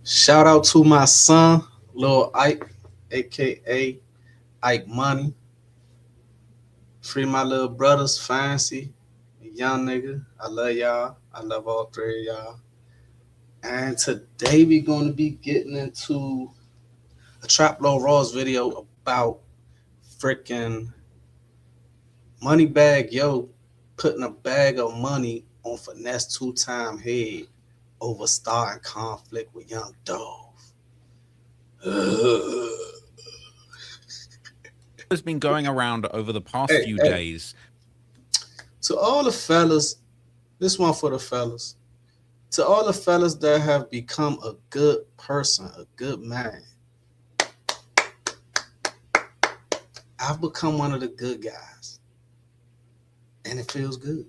Shout out to my son, Lil Ike, aka Ike Money. Free my little brothers, Fancy, young nigga. I love y'all. I love all three of y'all. And today we gonna be getting into a Trap Low Raw's video about freaking Moneybagg Yo putting a bag of money on Finesse2Tymes head over starting conflict with Young Dolph. Has been going around over the past few days. To all the fellas, this one for the fellas. To all the fellas that have become a good person, a good man. I've become one of the good guys. And it feels good.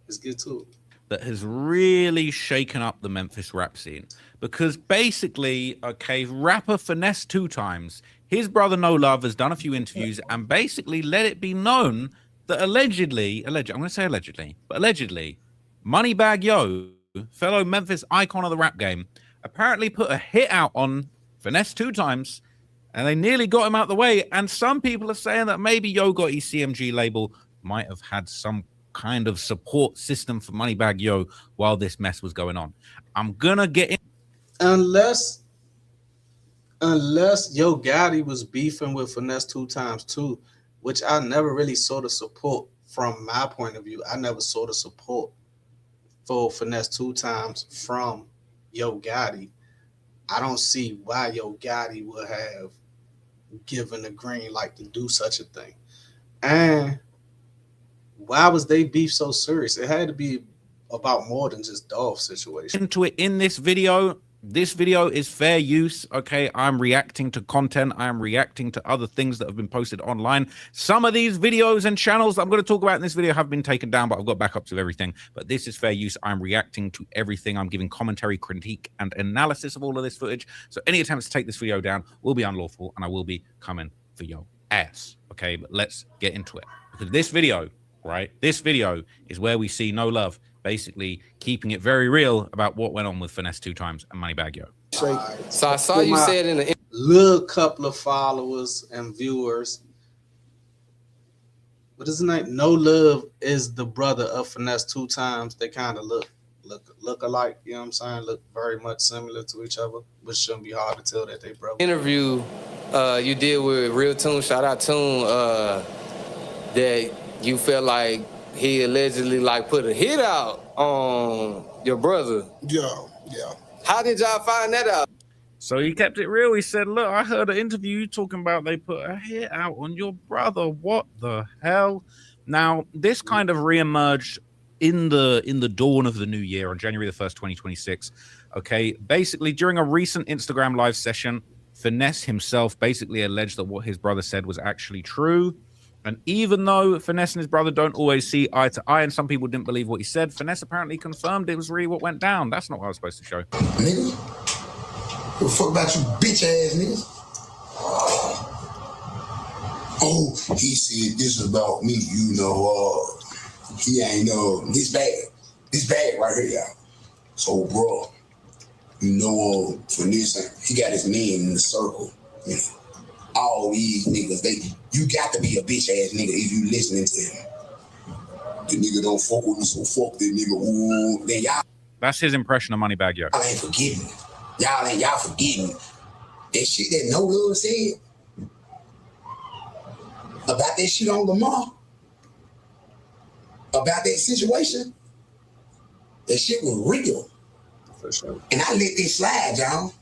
Let's get to it. That has really shaken up the Memphis rap scene. Because basically, okay, rapper Finesse2Tymes, his brother No Love has done a few interviews and basically let it be known that allegedly, I'm going to say allegedly, but allegedly, Moneybagg Yo, fellow Memphis icon of the rap game, apparently put a hit out on Finesse2Tymes and they nearly got him out the way. And some people are saying that maybe Yo Gotti's CMG label might have had some kind of support system for Moneybagg Yo while this mess was going on. I'm gonna get in. Unless Yo Gotti was beefing with Finesse2Tymes too, which I never really saw the support from my point of view. I never saw the support for Finesse2Tymes from Yo Gotti. I don't see why Yo Gotti would have given the green light to do such a thing. And why was they beef so serious? It had to be about more than just Dolph situation. Into it in this video. This video is fair use, okay? I'm reacting to content. I'm reacting to other things that have been posted online. Some of these videos and channels that I'm going to talk about in this video have been taken down, but I've got backups of everything. But this is fair use. I'm reacting to everything. I'm giving commentary, critique, and analysis of all of this footage. So any attempts to take this video down will be unlawful, and I will be coming for your ass, okay? But let's get into it. Because this video, right? This video is where we see No Love basically keeping it very real about what went on with Finesse2Tymes and Moneybagg Yo. So I saw you said in the little couple of followers and viewers. What is his name? No Love is the brother of Finesse2Tymes. They kind of look alike, you know what I'm saying? Look very much similar to each other, which shouldn't be hard to tell that they brothers. interview you did with Real Tune, shout out Tune, that you felt like he allegedly like put a hit out on your brother. Yeah. How did y'all find that out? So he kept it real. He said, look, I heard an interview talking about they put a hit out on your brother. What the hell? Now, this kind of reemerged in the dawn of the new year on January the 1st, 2026. Okay, basically during a recent Instagram live session, Finesse himself basically alleged that what his brother said was actually true. And even though Finesse and his brother don't always see eye to eye, and some people didn't believe what he said, Finesse apparently confirmed it was really what went down. That's not what I was supposed to show. Nigga, what the fuck about you bitch ass niggas? Oh, he said this is about me, you know, he ain't this bag right here, y'all. So, bro, you know, Finesse, he got his name in the circle, you know. All these niggas, you got to be a bitch ass nigga if you listening to him. The nigga don't fuck with me, so fuck that nigga. Ooh, then y'all. That's his impression of Moneybagg Yo. Y'all ain't forgetting. Y'all forgetting that shit that No Love said about that shit on Lamar, about that situation. That shit was real. For sure. And I let this slide, y'all.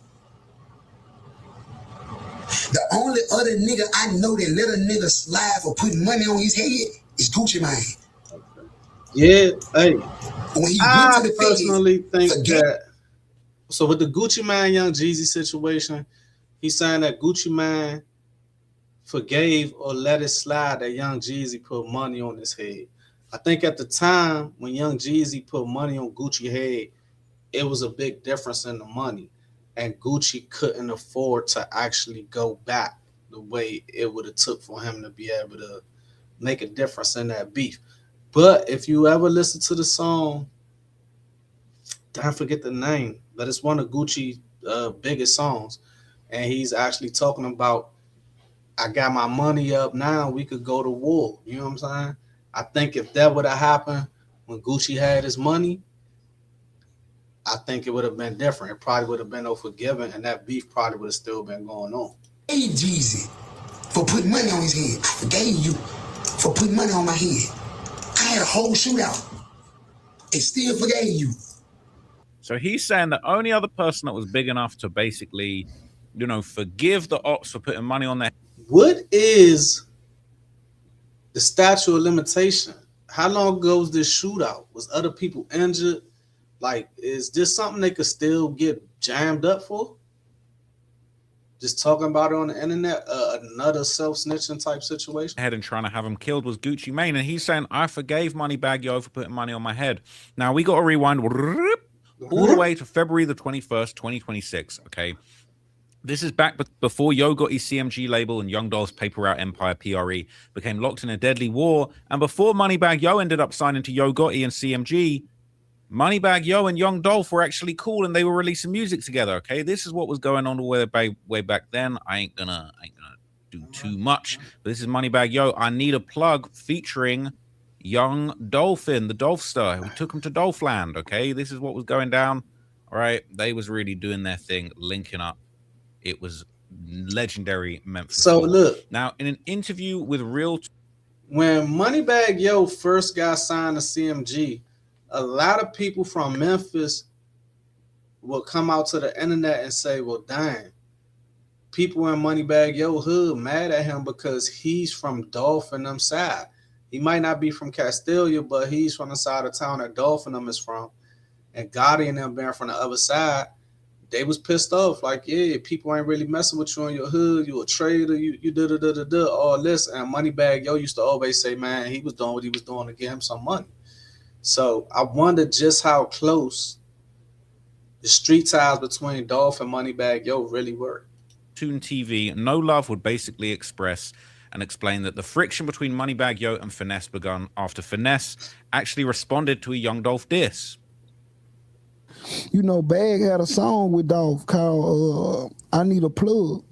The only other nigga I know that let a nigga slide for putting money on his head is Gucci Mane. Okay. Yeah, hey. When he I went to the personally feds, think that. So with the Gucci Mane Young Jeezy situation, he's saying that Gucci Mane forgave or let it slide that Young Jeezy put money on his head. I think at the time when Young Jeezy put money on Gucci's head, it was a big difference in the money. And Gucci couldn't afford to actually go back the way it would have took for him to be able to make a difference in that beef. But if you ever listen to the song, I forget the name, but it's one of Gucci biggest songs, and he's actually talking about, I got my money up now, we could go to war. You know what I'm saying? I think if that would have happened when Gucci had his money, I think it would have been different. It probably would have been no forgiving, and that beef probably would have still been going on. Hey, Jeezy, for putting money on his head. I forgave you for putting money on my head. I had a whole shootout and still forgave you. So he's saying the only other person that was big enough to basically, forgive the ops for putting money on their. What is the statute of limitation? How long ago was this shootout? Was other people injured? Like, is this something they could still get jammed up for? Just talking about it on the internet, another self-snitching type situation. Head and trying to have him killed was Gucci Mane, and he's saying, I forgave Moneybagg Yo for putting money on my head. Now we got to rewind all the way to February the 21st, 2026. Okay, this is back before Yo Gotti's CMG label and Young Dolph's Paper Route Empire (PRE) became locked in a deadly war, and before Moneybagg Yo ended up signing to Yo Gotti and CMG. Moneybagg Yo and Young Dolph were actually cool, and they were releasing music together. Okay, this is what was going on way back then. I ain't gonna do too much, but this is Moneybagg Yo. I Need a Plug featuring Young Dolphin, the Dolphster. We took him to Dolphland. Okay, this is what was going down. All right, they was really doing their thing, linking up. It was legendary Memphis. So look, now in an interview with when Moneybagg Yo first got signed to CMG, a lot of people from Memphis will come out to the internet and say, well, dang, people in Moneybagg Yo hood mad at him because he's from Dolph and them side. He might not be from Castelia, but he's from the side of town that Dolph and them is from. And Gotti and them being from the other side, they was pissed off. Like, yeah, people ain't really messing with you in your hood. You a trader. You da all this. And Moneybagg Yo used to always say, man, he was doing what he was doing to get him some money. So I wonder just how close the street ties between Dolph and Moneybagg Yo really were. Tune TV, No Love would basically express and explain that the friction between Moneybagg Yo and Finesse begun after Finesse actually responded to a Young Dolph diss. Bag had a song with Dolph called I Need a Plug.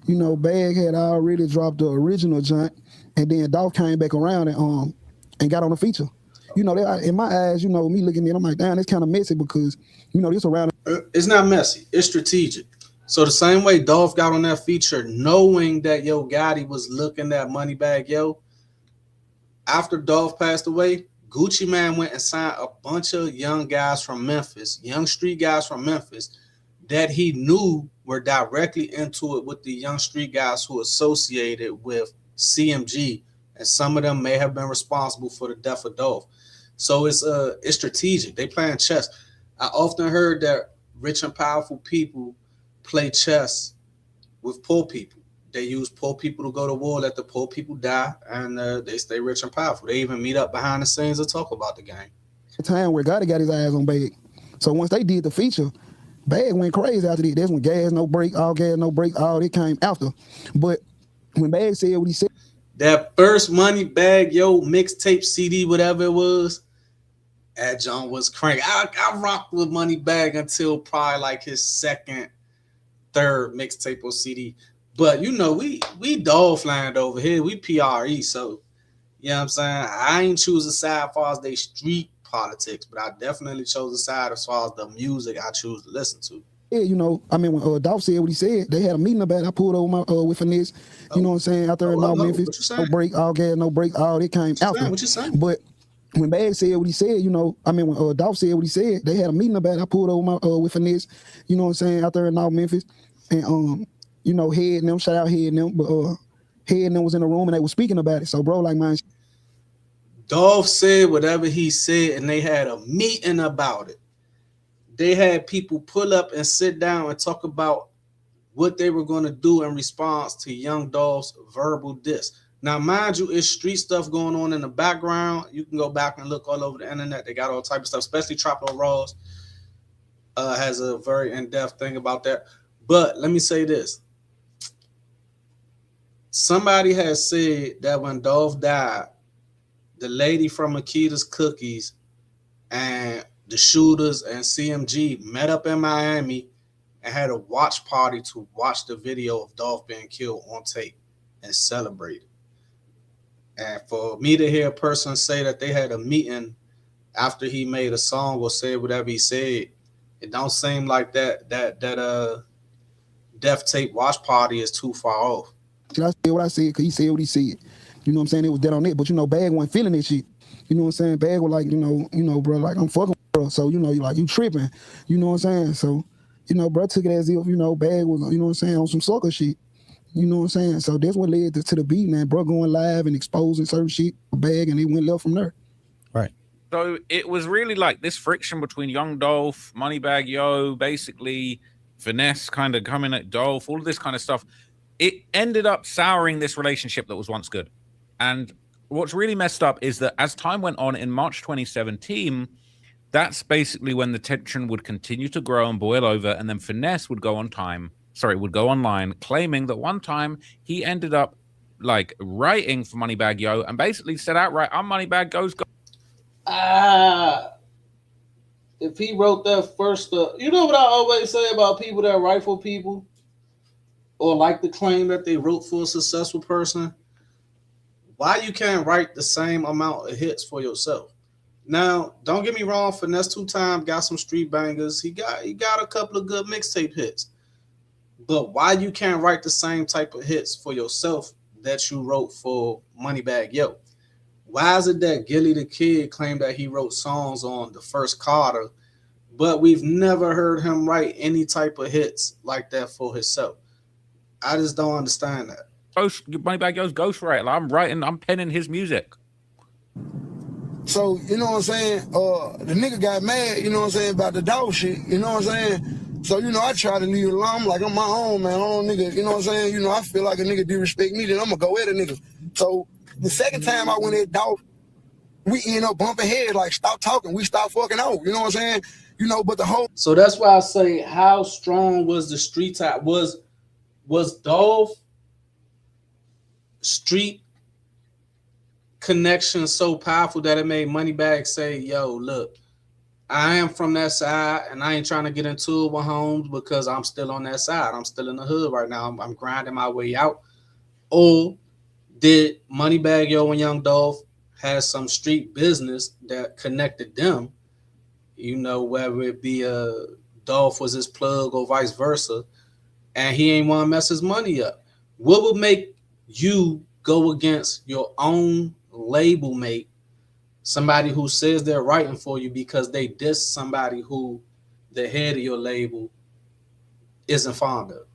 Bag had already dropped the original joint, and then Dolph came back around and got on the feature. In my eyes, me looking at it, I'm like, damn, it's kind of messy because, this around. It's not messy. It's strategic. So the same way Dolph got on that feature, knowing that Yo Gotti was looking at Moneybagg Yo, after Dolph passed away, Gucci Mane went and signed a bunch of young guys from Memphis, young street guys from Memphis, that he knew were directly into it with the young street guys who associated with CMG, and some of them may have been responsible for the death of Dolph. So it's strategic. They playing chess. I often heard that rich and powerful people play chess with poor people. They use poor people to go to war, let the poor people die, and they stay rich and powerful. They even meet up behind the scenes and talk about the game. The time where Gotti got his eyes on Bag. So once they did the feature, Bag went crazy after that. That's when Gas No Break, all it came after. But when Bag said what he said, that first Moneybagg Yo mixtape CD, whatever it was, that John was crank. I rocked with Moneybagg until probably like his second, third mixtape or CD. But we Dolph land over here. We PRE, so you know what I'm saying? I ain't choose a side as far as they street politics, but I definitely chose a side as far as the music I choose to listen to. Yeah, when Dolph said what he said, they had a meeting about it. I pulled over with Finesse, what I'm saying, out there in Memphis. No break, all gas, no break, all it came after. What you saying? But when Bag said what he said, when Dolph said what he said, they had a meeting about it. I pulled over with Finesse, what I'm saying, out there in Memphis. And Head and them, shout out Head and them, but Head and them was in the room and they were speaking about it. So bro, like, man, Dolph said whatever he said, and they had a meeting about it. They had people pull up and sit down and talk about what they were going to do in response to Young Dolph's verbal diss. Now, mind you, it's street stuff going on in the background. You can go back and look all over the internet. They got all type of stuff, especially Trapo Ross has a very in-depth thing about that. But let me say this. Somebody has said that when Dolph died, the lady from Makita's Cookies and the shooters and CMG met up in Miami and had a watch party to watch the video of Dolph being killed on tape and celebrate it. And for me to hear a person say that they had a meeting after he made a song or said whatever he said, it don't seem like that death tape watch party is too far off. Should I say what I said? Because he said what he said. You know what I'm saying? It was dead on it. But, Bag wasn't feeling that shit. You know what I'm saying? Bag was like, bro, like, I'm fucking with bro. So, you tripping. You know what I'm saying? So, bro took it as if, Bag was, what I'm saying, on some sucker shit. You know what I'm saying? So that's what led to the beat, man. Bro going live and exposing certain shit, Bag, and it went left from there. Right. So it was really like this friction between Young Dolph, Moneybagg Yo, basically Finesse kind of coming at Dolph, all of this kind of stuff. It ended up souring this relationship that was once good. And what's really messed up is that as time went on in March 2017, that's basically when the tension would continue to grow and boil over, and then Finesse would go online claiming that one time he ended up like writing for Moneybagg Yo and basically said outright, I'm Moneybagg Yo's guy. If he wrote that first, you know what I always say about people that write for people or like to claim that they wrote for a successful person? Why you can't write the same amount of hits for yourself? Now, don't get me wrong, Finesse2Tymes got some street bangers. He got a couple of good mixtape hits. But why you can't write the same type of hits for yourself that you wrote for Moneybagg Yo? Why is it that Gilly the Kid claimed that he wrote songs on the first Carter, but we've never heard him write any type of hits like that for himself? I just don't understand that. Moneybagg Yo's ghostwriter. I'm penning his music. So, you know what I'm saying? The nigga got mad, you know what I'm saying, about the dog shit, you know what I'm saying? So, I try to leave it alone. I'm like, I'm my own, man. I don't nigga, you know what I'm saying? I feel like a nigga disrespect me, then I'm gonna go at a nigga. So, the second time I went at Dolph, we end up bumping heads, like, stop talking, we stop fucking out, you know what I'm saying? But the whole... So that's why I say, how strong was the street type? Was Dolph street connection so powerful that it made Moneybagg say, yo, look, I am from that side and I ain't trying to get into it with Holmes because I'm still on that side. I'm still in the hood right now. I'm grinding my way out. Or did Moneybagg Yo and Young Dolph have some street business that connected them? Whether it be Dolph was his plug or vice versa, and he ain't want to mess his money up. What would make you go against your own label mate, somebody who says they're writing for you because they diss somebody who the head of your label isn't fond of?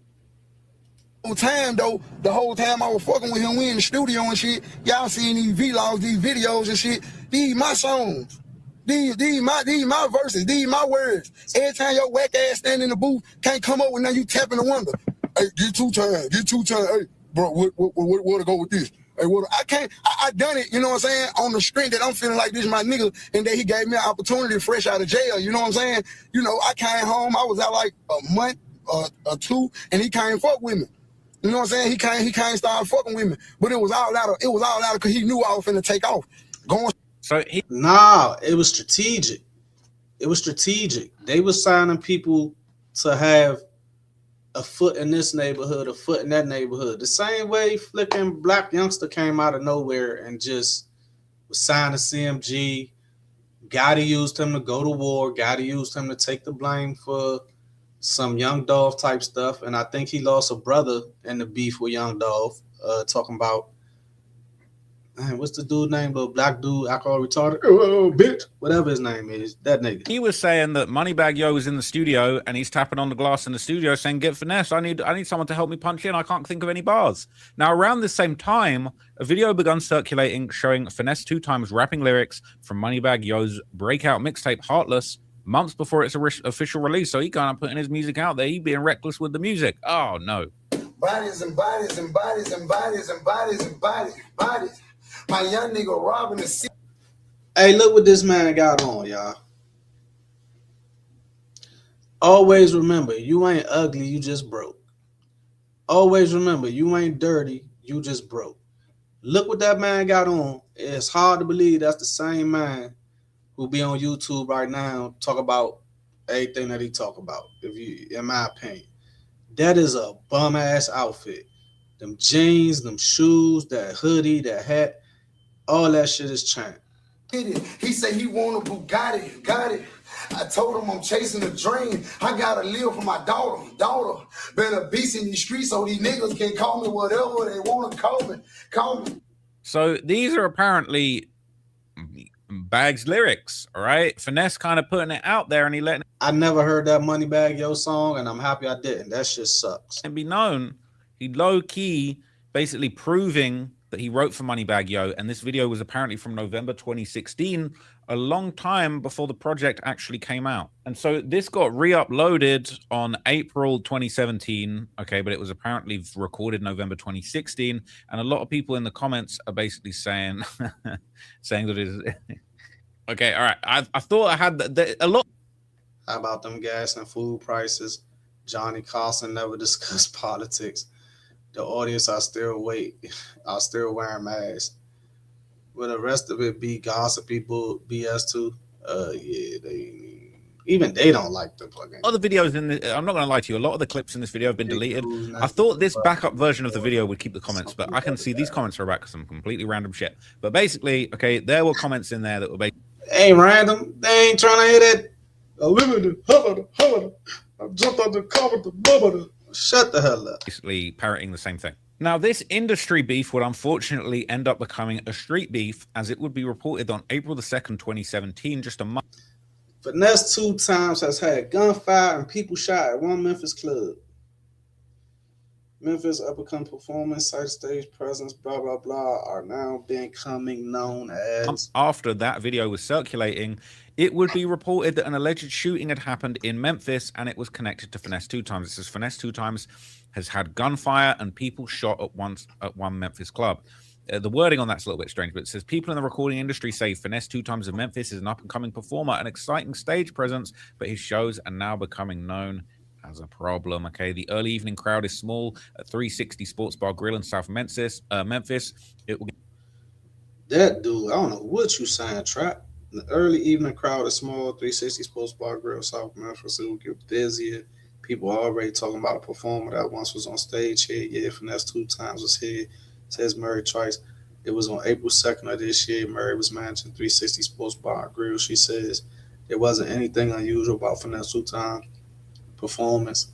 The whole time I was fucking with him, we in the studio and shit, y'all seeing these vlogs, these videos and shit, these my songs. These my verses, these my words. Every time your whack ass stand in the booth, can't come up with nothing, you tapping the window. Hey, get two times. Hey, bro, what to go with this? Hey, I done it, you know what I'm saying, on the strength that I'm feeling like this my nigga, and that he gave me an opportunity fresh out of jail, you know what I'm saying? I came home, I was out like a month or two, and he came fuck with me. You know what I'm saying? He can't start fucking with me. But it was all out of because he knew I was finna take off. It was strategic. It was strategic. They were signing people to have a foot in this neighborhood, a foot in that neighborhood. The same way flicking Black Youngster came out of nowhere and just was signed to CMG. Gotti used him to go to war. Gotti used him to take the blame for some Young Dolph type stuff. And I think he lost a brother in the beef with Young Dolph, talking about, man, what's the dude name? The black dude, alcohol retarded, bitch, whatever his name is, that nigga. He was saying that Moneybagg Yo was in the studio and he's tapping on the glass in the studio saying, "Get Finesse. I need someone to help me punch in. I can't think of any bars." Now, around the same time, a video begun circulating showing Finesse2Tymes rapping lyrics from Moneybagg Yo's breakout mixtape Heartless months before its official release. So he kind of putting his music out there. He being reckless with the music. Oh no. Bodies and bodies and bodies and bodies and bodies and bodies. My young nigga robbing the city. Hey, look what this man got on, y'all. Always remember, you ain't ugly, you just broke. Always remember, you ain't dirty, you just broke. Look what that man got on. It's hard to believe that's the same man who who be on YouTube right now talk about everything that he talk about. If you, in my opinion, that is a bum ass outfit. Them jeans, them shoes, that hoodie, that hat, all that shit is champ. He said he want a Bugatti, got it. I told him I'm chasing a dream. I gotta live for my daughter. Daughter, been a beast in these streets, so these niggas can call me whatever they wanna call me. Call me. So these are apparently Bagg's lyrics, all right? Finesse kind of putting it out there, and he letting I never heard that Moneybagg Yo song, and I'm happy I didn't. That shit sucks. it be known. He low-key basically proving that he wrote for Moneybagg Yo, and this video was apparently from November 2016, a long time before the project actually came out. And so this got re-uploaded on April 2017, okay, but it was apparently recorded November 2016, and a lot of people in the comments are basically saying saying that it is okay. All right, I thought I had a lot. How about them gas and food prices? Johnny Carson never discussed politics. The audience are still wearing masks. Will the rest of it be gossipy BS too? Yeah, they don't like the plugin. Other videos in the, I'm not going to lie to you, a lot of the clips in this video have been deleted. I thought this backup version of the video would keep the comments, but I can see these comments are about some completely random shit. But basically, okay, there were comments in there that were basically ain't random. They ain't trying to hear that. I jumped on the car with the bubble. Shut the hell up. basically parroting the same thing. Now, this industry beef would unfortunately end up becoming a street beef, as it would be reported on April the 2nd, 2017, just a month. Finesse2Tymes has had gunfire and people shot at one Memphis club. Memphis up-and-coming performance, side stage presence, blah, blah, blah, are now becoming known as... After that video was circulating, it would be reported that an alleged shooting had happened in Memphis, and it was connected to Finesse2Tymes. It says Finesse2Tymes has had gunfire and people shot at once at one Memphis club. The wording on that's a little bit strange, but it says people in the recording industry say Finesse2Tymes of Memphis is an up-and-coming performer, an exciting stage presence, but his shows are now becoming known as a problem. Okay, the early evening crowd is small at 360 Sports Bar Grill in South Memphis. It will. That dude, I don't know what you saying, Trap. The early evening crowd is small, 360 Sports Bar Grill, South Memphis. It will get busier. People are already talking about a performer that once was on stage here. Yeah, Finesse2Tymes was here. Says Murray Trice. It was on April 2nd of this year. Murray was managing 360 Sports Bar Grill. She says there wasn't anything unusual about Finesse2Tymes performance.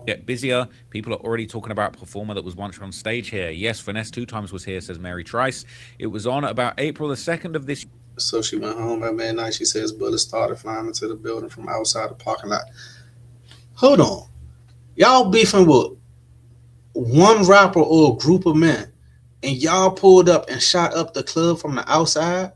Get busier. People are already talking about a performer that was once on stage here. Yes, Finesse2Tymes was here, says Mary Trice. It was on about April the 2nd of this year. So she went home at midnight. She says bullets started flying into the building from outside the parking lot. Hold on. Y'all beefing with one rapper or a group of men, and y'all pulled up and shot up the club from the outside?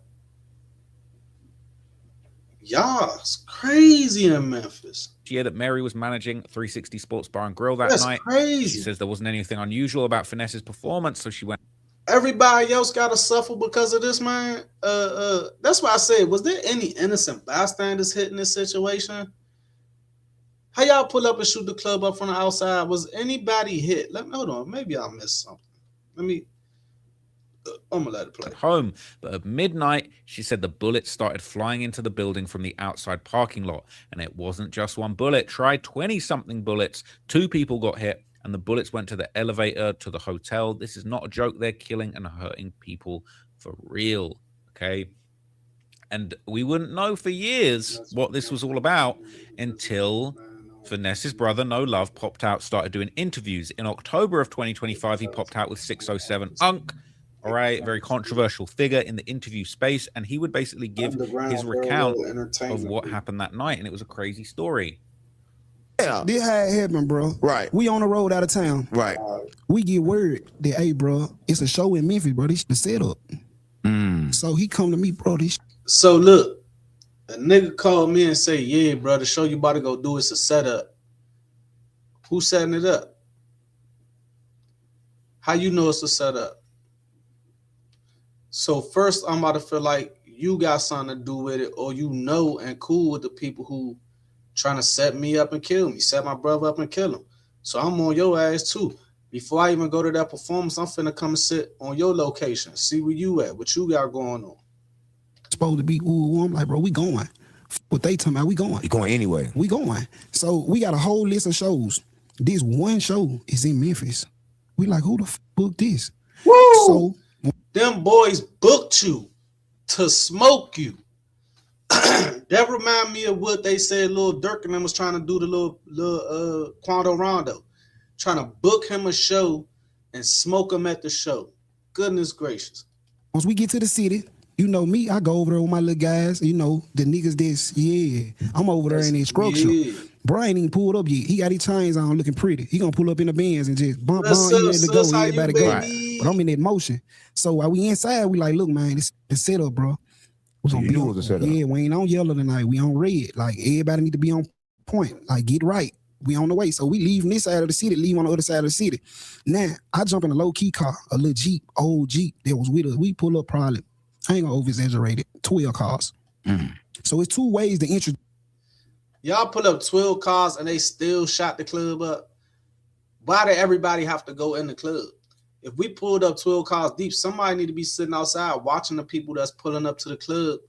Y'all's crazy in Memphis. Year that Mary was managing 360 Sports Bar and Grill that That's night. crazy. She says there wasn't anything unusual about Finesse's performance, so she went. Everybody else got to suffer because of this, man. That's why I said, was there any innocent bystanders hit in this situation? How y'all pull up and shoot the club up from the outside? Was anybody hit? Hold on, maybe I missed something. I'm gonna let it play. Home, but at midnight, she said the bullets started flying into the building from the outside parking lot, and it wasn't just one bullet. Try 20-something bullets. 2 people got hit, and the bullets went to the elevator to the hotel. This is not a joke. They're killing and hurting people for real. Okay. And we wouldn't know for years what this was all about until Finesse's brother, No Love, popped out, started doing interviews. In October of 2025, he popped out with 607 Unk. All right, very controversial figure in the interview space, and he would basically give his recount of what happened that night, and it was a crazy story. Yeah. This how it happened, bro. Right. We on the road out of town. Right. We get word that, hey, bro, it's a show in Memphis, bro. This the setup. So he come to me, bro. So look, a nigga called me and say, yeah, bro, the show you about to go do is a setup. Who's setting it up? How you know it's a setup? So first, I'm about to feel like you got something to do with it, or you know and cool with the people who trying to set me up and kill me, set my brother up and kill him. So I'm on your ass too. Before I even go to that performance, I'm finna come and sit on your location, see where you at, what you got going on. supposed to be, ooh, I'm like, bro, we going. What they talking about, we going. You going anyway. We going. So we got a whole list of shows. This one show is in Memphis. We like, who the f booked this? Woo! So them boys booked you to smoke you. That remind me of what they said Lil Durk and them was trying to do to Lil Quando Rondo. Trying to book him a show and smoke him at the show. Goodness gracious. once we get to the city, you know me, I go over there with my little guys, you know, the niggas that's, yeah, I'm over there in that structure. Yeah. Bro ain't even pulled up yet. He got his chains on looking pretty. He gonna pull up in the Benz and just bump, you ready to go, everybody go. But I'm in that motion. So while we inside, we like, look, man, this the setup, bro. We gonna be on the setup. Yeah, we ain't on yellow tonight. We on red. Like, everybody need to be on point. Like, get right. We on the way. So we leave on this side of the city, leave on the other side of the city. Now, I jump in a low-key car, a little Jeep, old Jeep that was with us. We pull up probably, I ain't gonna over-exaggerate it, 12 cars. So it's 2 ways to introduce. Y'all pull up 12 cars and they still shot the club up. Why did everybody have to go in the club? If we pulled up 12 cars deep, somebody need to be sitting outside watching the people that's pulling up to the club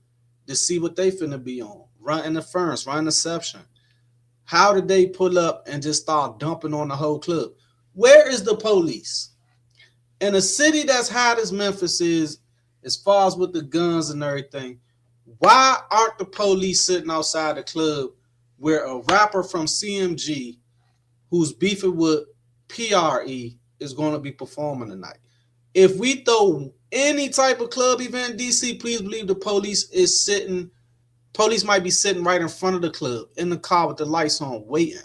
to see what they finna be on. Run interference, run interception. How did they pull up and just start dumping on the whole club? Where is the police? In a city that's hot as Memphis is, as far as with the guns and everything, why aren't the police sitting outside the club where a rapper from CMG who's beefing with PRE is going to be performing tonight? If we throw any type of club event in DC, please believe the police is sitting. Police might be sitting right in front of the club in the car with the lights on waiting.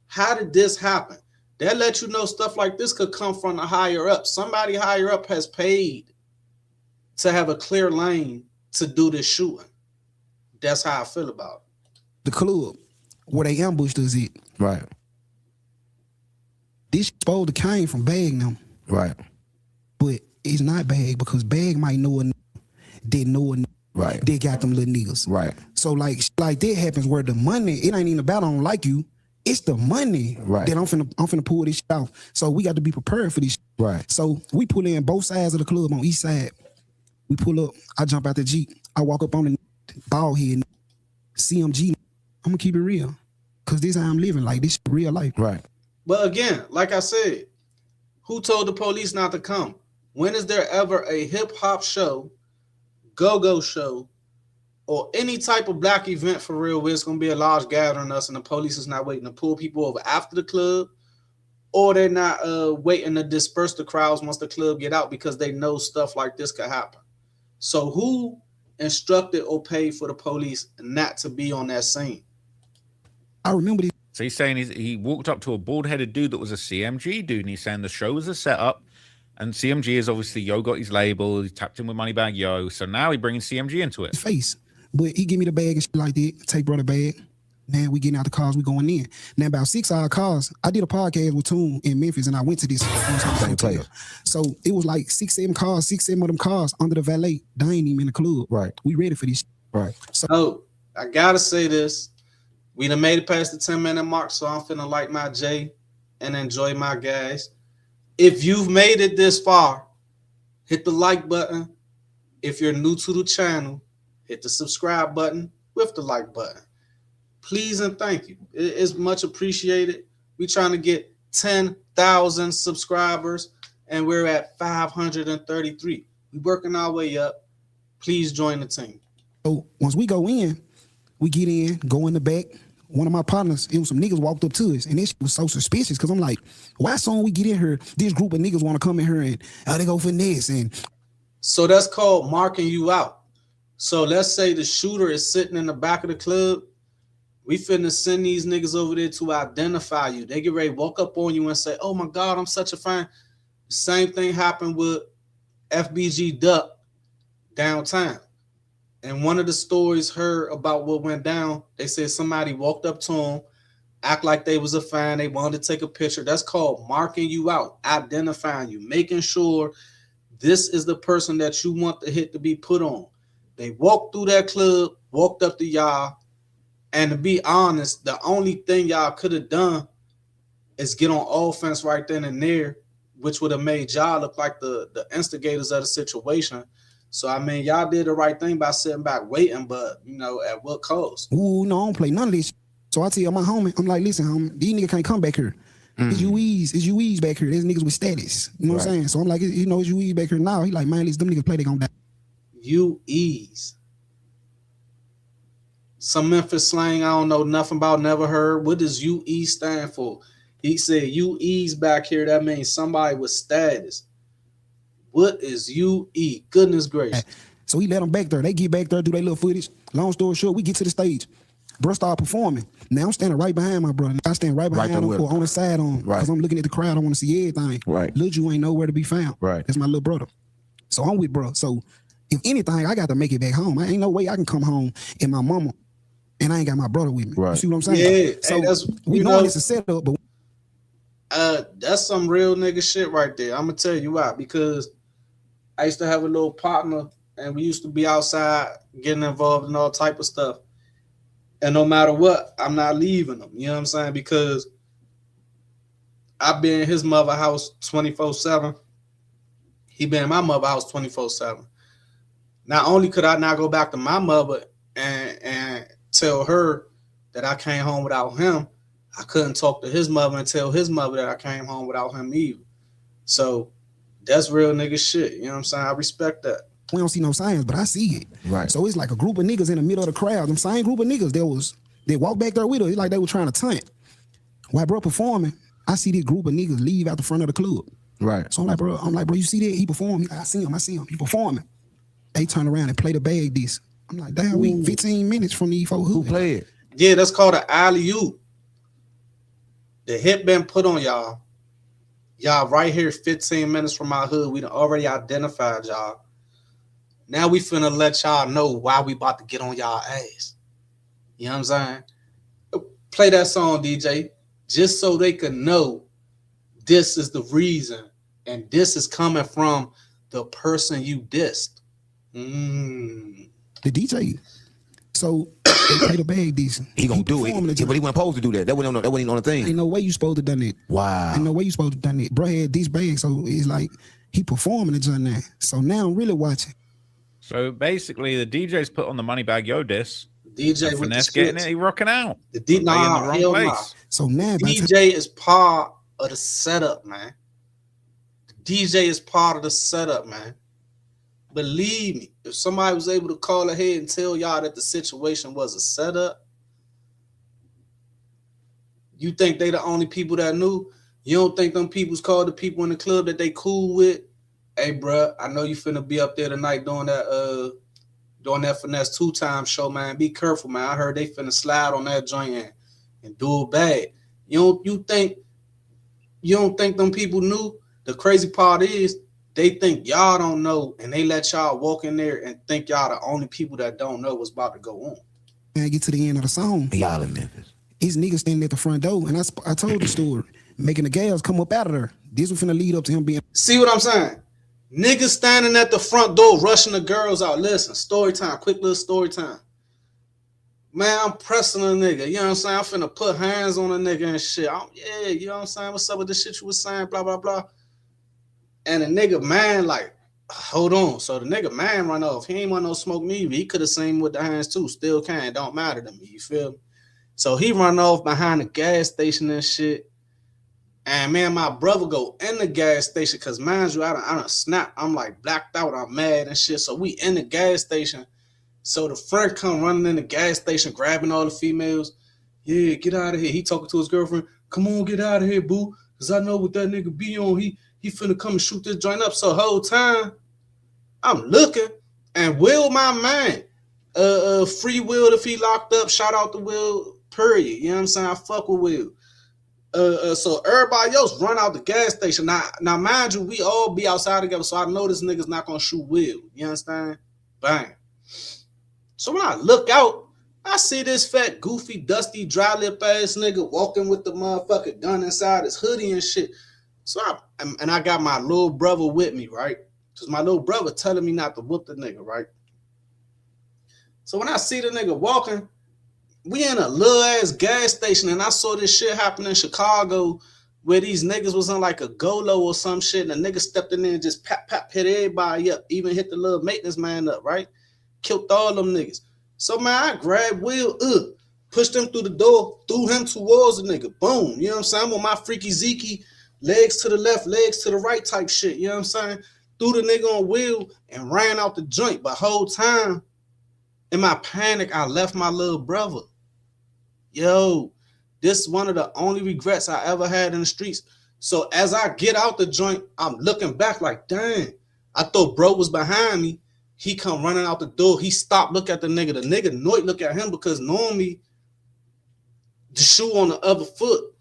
How did this happen? That let you know stuff like this could come from the higher up. Somebody higher up has paid to have a clear lane to do this shooting. That's how I feel about it. The club where they ambushed us at. Right. This supposed to came from Bag now. Right. But it's not Bag because Bag might know a didn't know a right. They got them little niggas. Right. So like that happens where the money, it ain't even about I don't like you. It's the money right. that I'm finna pull this shit off. So we got to be prepared for this. Right. So we pull in both sides of the club on each side. We pull up. I jump out the Jeep. I walk up on the ball head. CMG. I'm gonna keep it real, cause this is how I'm living. Like this real life. Right. But again, like I said, who told the police not to come? When is there ever a hip hop show, go-go show, or any type of black event for real where it's going to be a large gathering of us and the police is not waiting to pull people over after the club, or they're not waiting to disperse the crowds once the club get out because they know stuff like this could happen? So who instructed or paid for the police not to be on that scene? I remember this. So he's saying he walked up to a bald-headed dude that was a CMG dude, and he's saying the show was a setup, and CMG is obviously Yo got his label, he tapped in with Moneybagg Yo, so now he bringing CMG into it. Face, but he give me the bag and shit like that. Take brother bag. Now we getting out the cars, we going in. Now about 6 hour cars. I did a podcast with Toon in Memphis, and I went to this hotel. So it was like 6-7 cars, 6-7 of them cars under the valet. They ain't even in the club. Right. We ready for this. Right. So I gotta say this. We done made it past the 10-minute mark, so I'm finna light my J and enjoy my guys. If you've made it this far, hit the like button. If you're new to the channel, hit the subscribe button with the like button. Please and thank you. It's much appreciated. We're trying to get 10,000 subscribers, and we're at 533. We're working our way up. Please join the team. So once we go in, we get in, go in the back. One of my partners, it was some niggas walked up to us, and this was so suspicious because I'm like, why soon we get in here, this group of niggas want to come in here and they go finesse? And so that's called marking you out. So let's say the shooter is sitting in the back of the club. We finna send these niggas over there to identify you. They get ready to walk up on you and say, oh my God, I'm such a fan. Same thing happened with FBG Duck downtown. And one of the stories heard about what went down, they said somebody walked up to him, act like they was a fan, they wanted to take a picture. That's called marking you out, identifying you, making sure this is the person that you want the hit to be put on. They walked through that club, walked up to y'all, and to be honest, the only thing y'all could have done is get on offense right then and there, which would have made y'all look like the instigators of the situation. So I mean, y'all did the right thing by sitting back waiting, but you know, at what cost? Ooh, no, I don't play none of this. So I tell my homie, I'm like, listen, homie, these niggas can't come back here. It's UEs back here. There's niggas with status. You know what I'm saying? So I'm like, you know, it's UEs back here now. He like, man, these them niggas play, they gonna die. UEs. Some Memphis slang I don't know nothing about, never heard. What does UE stand for? He said UEs back here. That means somebody with status. What is UE? Goodness gracious. So he let them back there. They get back there, do their little footage. Long story short, we get to the stage. Bro start performing. Now I'm standing right behind my brother. I stand right behind him or on the side on because I'm looking at the crowd. I want to see everything. Right. Lil Ju ain't nowhere to be found. Right. That's my little brother. So I'm with bro. So if anything, I got to make it back home. I ain't no way I can come home and my mama and I ain't got my brother with me. Right. You see what I'm saying? Yeah. So hey, that's, we know it's a setup, but that's some real nigga shit right there. I'm gonna tell you why. Because I used to have a little partner and we used to be outside getting involved in all type of stuff. And no matter what, I'm not leaving them. You know what I'm saying? Because I've been in his mother house 24/7. He been in my mother house 24/7. Not only could I not go back to my mother and tell her that I came home without him, I couldn't talk to his mother and tell his mother that I came home without him either. So that's real nigga shit. You know what I'm saying? I respect that. we don't see no signs, but I see it. Right. So it's like a group of niggas in the middle of the crowd. Them same group of niggas they walk back there with her. It's like they were trying to tunt. While bro performing, I see this group of niggas leave out the front of the club. Right. So I'm like, bro, you see that? He performed. I see him. He performing. They turn around and play the bag this. I'm like, damn, we 15 minutes from the E4 hood. Who played it? Yeah, that's called an alley-oop. The hit been put on y'all. Y'all right here 15 minutes from our hood. We done already identified y'all. Now we finna let y'all know why we about to get on y'all ass. You know what I'm saying? Play that song, DJ, just so they can know this is the reason and this is coming from the person you dissed. The DJ. So they play the bag decent. He gonna do it, but he wasn't supposed to do that. That wasn't on the thing. Ain't no way you supposed to done it. Wow. Ain't no way you supposed to done it. Bro had this bag, so it's like he performing the joint now. So now I'm really watching. So basically, the DJ's put on the Moneybagg Yo disc. DJ with Finesse the getting it, he rocking out. The DJ, in the wrong place. So now DJ is part of the setup, man. The DJ is part of the setup, man. Believe me, if somebody was able to call ahead and tell y'all that the situation was a setup, you think they the only people that knew? You don't think them people's called the people in the club that they cool with? Hey, bruh, I know you finna be up there tonight doing that Finesse2Tymes show, man. Be careful, man. I heard they finna slide on that joint and do it bad. You don't think them people knew? The crazy part is they think y'all don't know, and they let y'all walk in there and think y'all the only people that don't know what's about to go on. And get to the end of the song. Y'all in Memphis. These niggas standing at the front door, and I told the story, making the gals come up out of there. This was finna lead up to him being. See what I'm saying? Niggas standing at the front door, rushing the girls out. Listen, story time, quick little story time. Man, I'm pressing a nigga. You know what I'm saying? I'm finna put hands on a nigga and shit. You know what I'm saying? What's up with the shit you was saying? Blah, blah, blah. And the nigga man, like, hold on. So the nigga man run off. He ain't want no smoke me. He could have seen with the hands too. Still can. Don't matter to me. You feel me? So he run off behind the gas station and shit. And me and my brother go in the gas station because, mind you, I done snap. I'm like blacked out. I'm mad and shit. So we in the gas station. So the friend come running in the gas station, grabbing all the females. Yeah, get out of here. He talking to his girlfriend. Come on, get out of here, boo. Because I know what that nigga be on. He finna come and shoot this joint up. So the whole time, I'm looking. And Will, my man, free Will if he locked up. Shout out to Will, period. You know what I'm saying? I fuck with Will. So everybody else run out the gas station. Now, mind you, we all be outside together, so I know this nigga's not gonna shoot Will. You understand? Bang. So when I look out, I see this fat, goofy, dusty, dry lip ass nigga walking with the motherfucking gun inside his hoodie and shit. So I got my little brother with me, right? Because my little brother telling me not to whoop the nigga, right? So when I see the nigga walking, we in a little ass gas station, and I saw this shit happen in Chicago where these niggas was on like a Golo or some shit, and the nigga stepped in there and just pap, hit everybody up, even hit the little maintenance man up, right? Killed all them niggas. So, man, I grabbed Will, pushed him through the door, threw him towards the nigga. Boom. You know what I'm saying? I'm on my freaky Zeke, legs to the left, legs to the right type shit. You know what I'm saying? Threw the nigga on Will and ran out the joint. But whole time, in my panic, I left my little brother. Yo, this is one of the only regrets I ever had in the streets. So as I get out the joint, I'm looking back like, dang, I thought bro was behind me. He come running out the door. He stopped, look at the nigga. The nigga Noit look at him because normally the shoe on the other foot,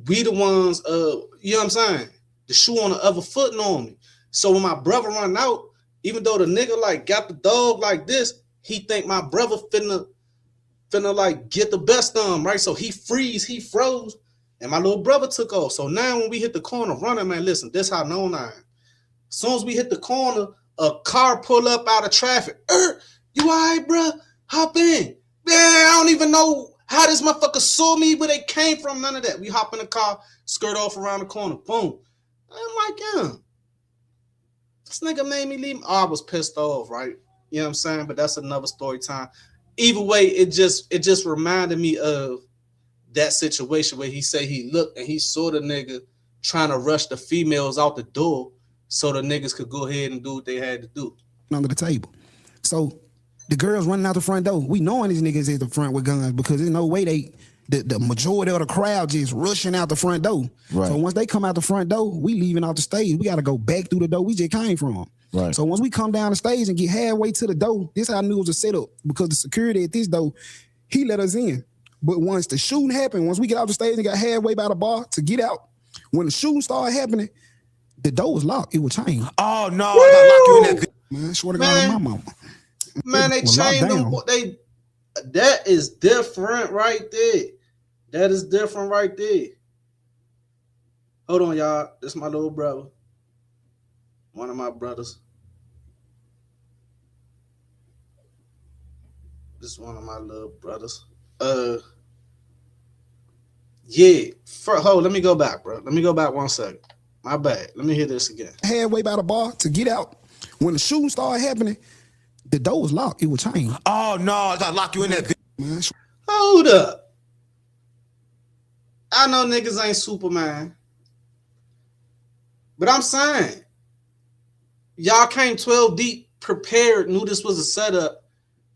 we the ones, you know what I'm saying? The shoe on the other foot normally. So when my brother run out, even though the nigga like got the dog like this, he think my brother finna like get the best of him, right? So he froze, and my little brother took off. So now when we hit the corner running, man, listen, this how known I am. As soon as we hit the corner, a car pull up out of traffic. You all right, bro? Hop in. Man, I don't even know how this motherfucker saw me, where they came from, none of that. We hop in the car, skirt off around the corner, boom. I'm like, yeah, this nigga made me leave. Oh, I was pissed off, right? You know what I'm saying? But that's another story time. Either way, it just reminded me of that situation where he said he looked and he saw the nigga trying to rush the females out the door so the niggas could go ahead and do what they had to do. Under the table. So the girls running out the front door. We knowing these niggas at the front with guns because there's no way the majority of the crowd just rushing out the front door. Right. So once they come out the front door, we leaving out the stage. We got to go back through the door we just came from. Right. So once we come down the stage and get halfway to the door, this how I knew it was a setup because the security at this door, he let us in. But once the shooting happened, once we get off the stage and got halfway by the bar to get out, when the shooting started happening, the door was locked. It was chained. Oh no! I got locked you in that. Man, I swear to God, my mama. Man, they chained them. That is different right there. That is different right there. Hold on, y'all. This is my little brother. One of my brothers. This is one of my little brothers. Yeah. Let me go back, bro. Let me go back 1 second. My bad. Let me hear this again. Halfway by the bar to get out. When the shooting started happening, the door was locked. It was chained. Oh no! I got locked you in that. Man, hold up. I know niggas ain't Superman. But I'm saying, y'all came 12 deep, prepared, knew this was a setup,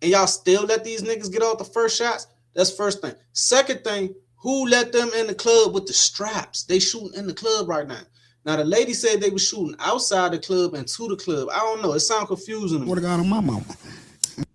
and y'all still let these niggas get off the first shots? That's first thing. Second thing, who let them in the club with the straps? They shooting in the club right now. Now, the lady said they were shooting outside the club and to the club. I don't know. It sounds confusing to me. What a God on my mama.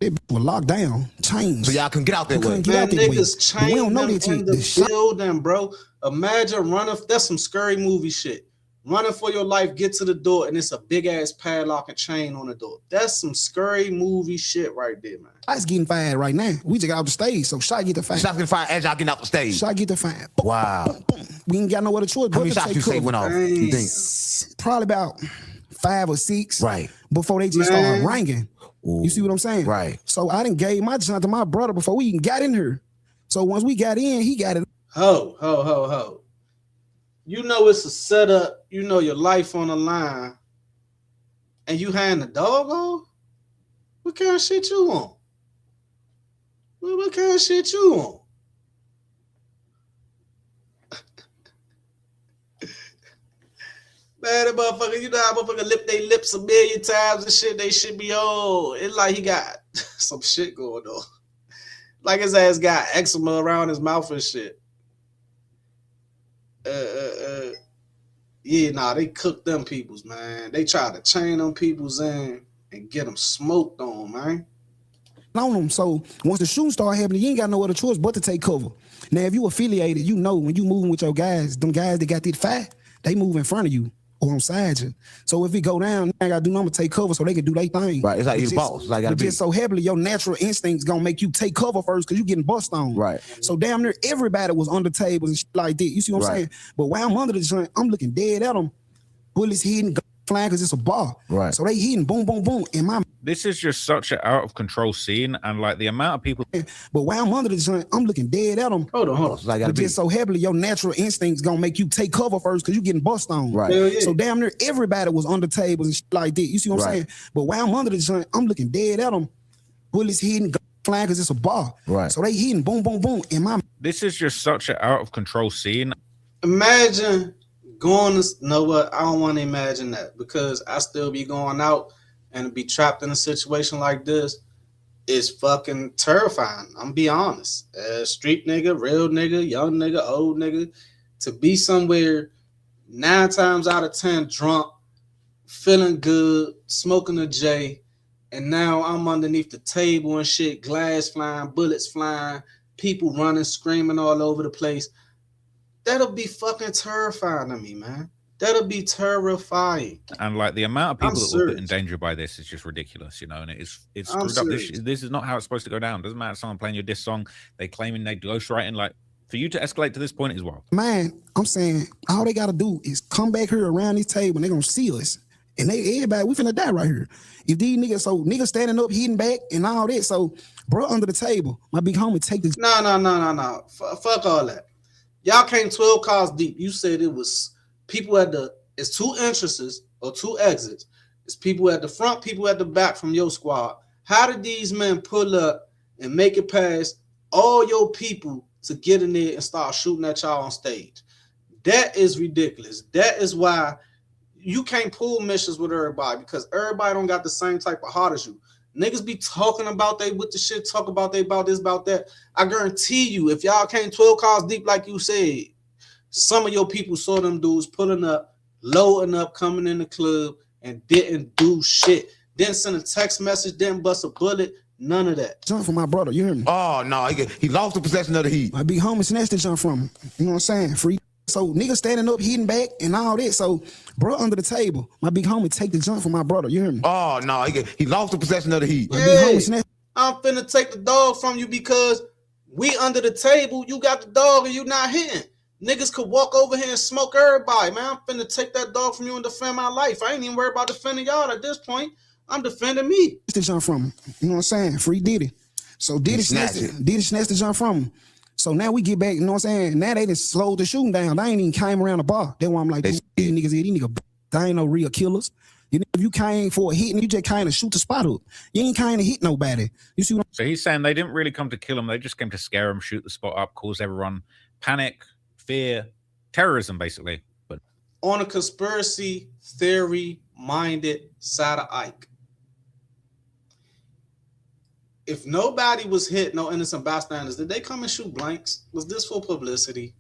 They were locked down, chained. So y'all can get out that way. Man, niggas chained them in the building, bro. Imagine running. That's some scary movie shit. Running for your life, get to the door, and it's a big-ass padlock and chain on the door. That's some scary movie shit right there, man. Shots getting fired right now. We just got off the stage, so shot get the fire. Shots getting fired as y'all getting out the stage. Shot get the fire. Wow. Boom, boom. We ain't got no other choice. How many shots you say went off, you think? Probably about 5 or 6. Right. Before they just started ringing. Ooh. You see what I'm saying? Right. So I done gave my junk to my brother before we even got in here. So once we got in, he got it. Ho. You know it's a setup. You know your life on the line. And you hand the dog on? What kind of shit you on? What kind of shit you on? Man, that motherfucker, you know how motherfucker lip they lips a million times and shit, they should be on. It's like he got some shit going on. Like his ass got eczema around his mouth and shit. Yeah, nah, they cooked them peoples, man. They tried to chain them peoples in and get them smoked on, man. On them. So once the shooting started happening, you ain't got no other choice but to take cover. Now, if you affiliated, you know when you moving with your guys, them guys that got that fire, they move in front of you or on side you. So if it go down, I gotta do nothing but take cover so they can do their thing. Right, it's like you're the boss. Like but just so heavily, your natural instincts gonna make you take cover first because you getting bust on. Right. So damn near everybody was under tables and shit like that. You see what I'm saying? But while I'm under the joint, I'm looking dead at them. Bullets hitting, flying because it's a bar. Right. So they hitting, boom, boom, boom. And my This is just such an out of control scene, and like the amount of people. But while I'm under the joint, I'm looking dead at them. Hold on. So I gotta But be. just so heavily, your natural instincts gonna make you take cover first because you getting bust on. Right. Hell yeah. So damn near everybody was under tables and shit like that. You see what I'm Right. saying? But while I'm under the joint, I'm looking dead at them. Bullets hitting, flying because it's a bar. Right. So they hitting, boom, boom, boom. And my This is just such an out of control scene. Imagine going to, know what? I don't want to imagine that because I still be going out and be trapped in a situation like this is fucking terrifying. I'm be honest. Street nigga, real nigga, young nigga, old nigga, to be somewhere 9 times out of 10 drunk, feeling good, smoking a J, and now I'm underneath the table and shit, glass flying, bullets flying, people running, screaming all over the place. That'll be fucking terrifying to me, man. That'll be terrifying. And like the amount of I'm people that were put in serious. danger by this is just ridiculous, you know, and it's I'm screwed up. serious. This is not how it's supposed to go down. Doesn't matter someone playing your diss song, they claiming they ghostwriting. Like for you to escalate to this point is wild. man, I'm saying all they gotta do is come back here around this table and they gonna see us. And everybody, we finna die right here. If these niggas, so niggas standing up, hitting back and all that. So, bro, under the table, my big homie take this. No. Fuck all that. Y'all came 12 cars deep. You said it was people at the, it's 2 entrances or 2 exits. It's people at the front, people at the back from your squad. How did these men pull up and make it past all your people to get in there and start shooting at y'all on stage? That is ridiculous. That is why you can't pull missions with everybody because everybody don't got the same type of heart as you. Niggas be talking about they with the shit, talk about they about this, about that. I guarantee you, if y'all came 12 cars deep, like you said, some of your people saw them dudes pulling up, loading up, coming in the club, and didn't do shit. Didn't send a text message, didn't bust a bullet, none of that. Jump for my brother, you hear me? Oh no, he lost the possession of the heat. My big homie snatched the jump from him. You know what I'm saying? Free. So niggas standing up, hitting back, and all that. So, bro, under the table, my big homie take the jump from my brother. You hear me? Oh no, he lost the possession of the heat. My big homie snatched. I'm finna take the dog from you because we under the table, you got the dog and you not hitting. Niggas could walk over here and smoke everybody, man. I'm finna take that dog from you and defend my life. I ain't even worried about defending y'all at this point. I'm defending me. The jump from him. You know what I'm saying? Free Diddy. So Diddy snatched it. Diddy snatched the jump from him. So now we get back, you know what I'm saying? Now they just slowed the shooting down. They ain't even came around the bar. That's why I'm like, these niggas, they ain't no real killers. You know, if you came for a hit and you just kind of shoot the spot up, you ain't kind of hit nobody. You see what So he's saying they didn't really come to kill him. They just came to scare him, shoot the spot up, cause everyone panic, fear, terrorism, basically. But On a conspiracy theory minded side of Ike, if nobody was hit, no innocent bystanders, did they come and shoot blanks? Was this for publicity?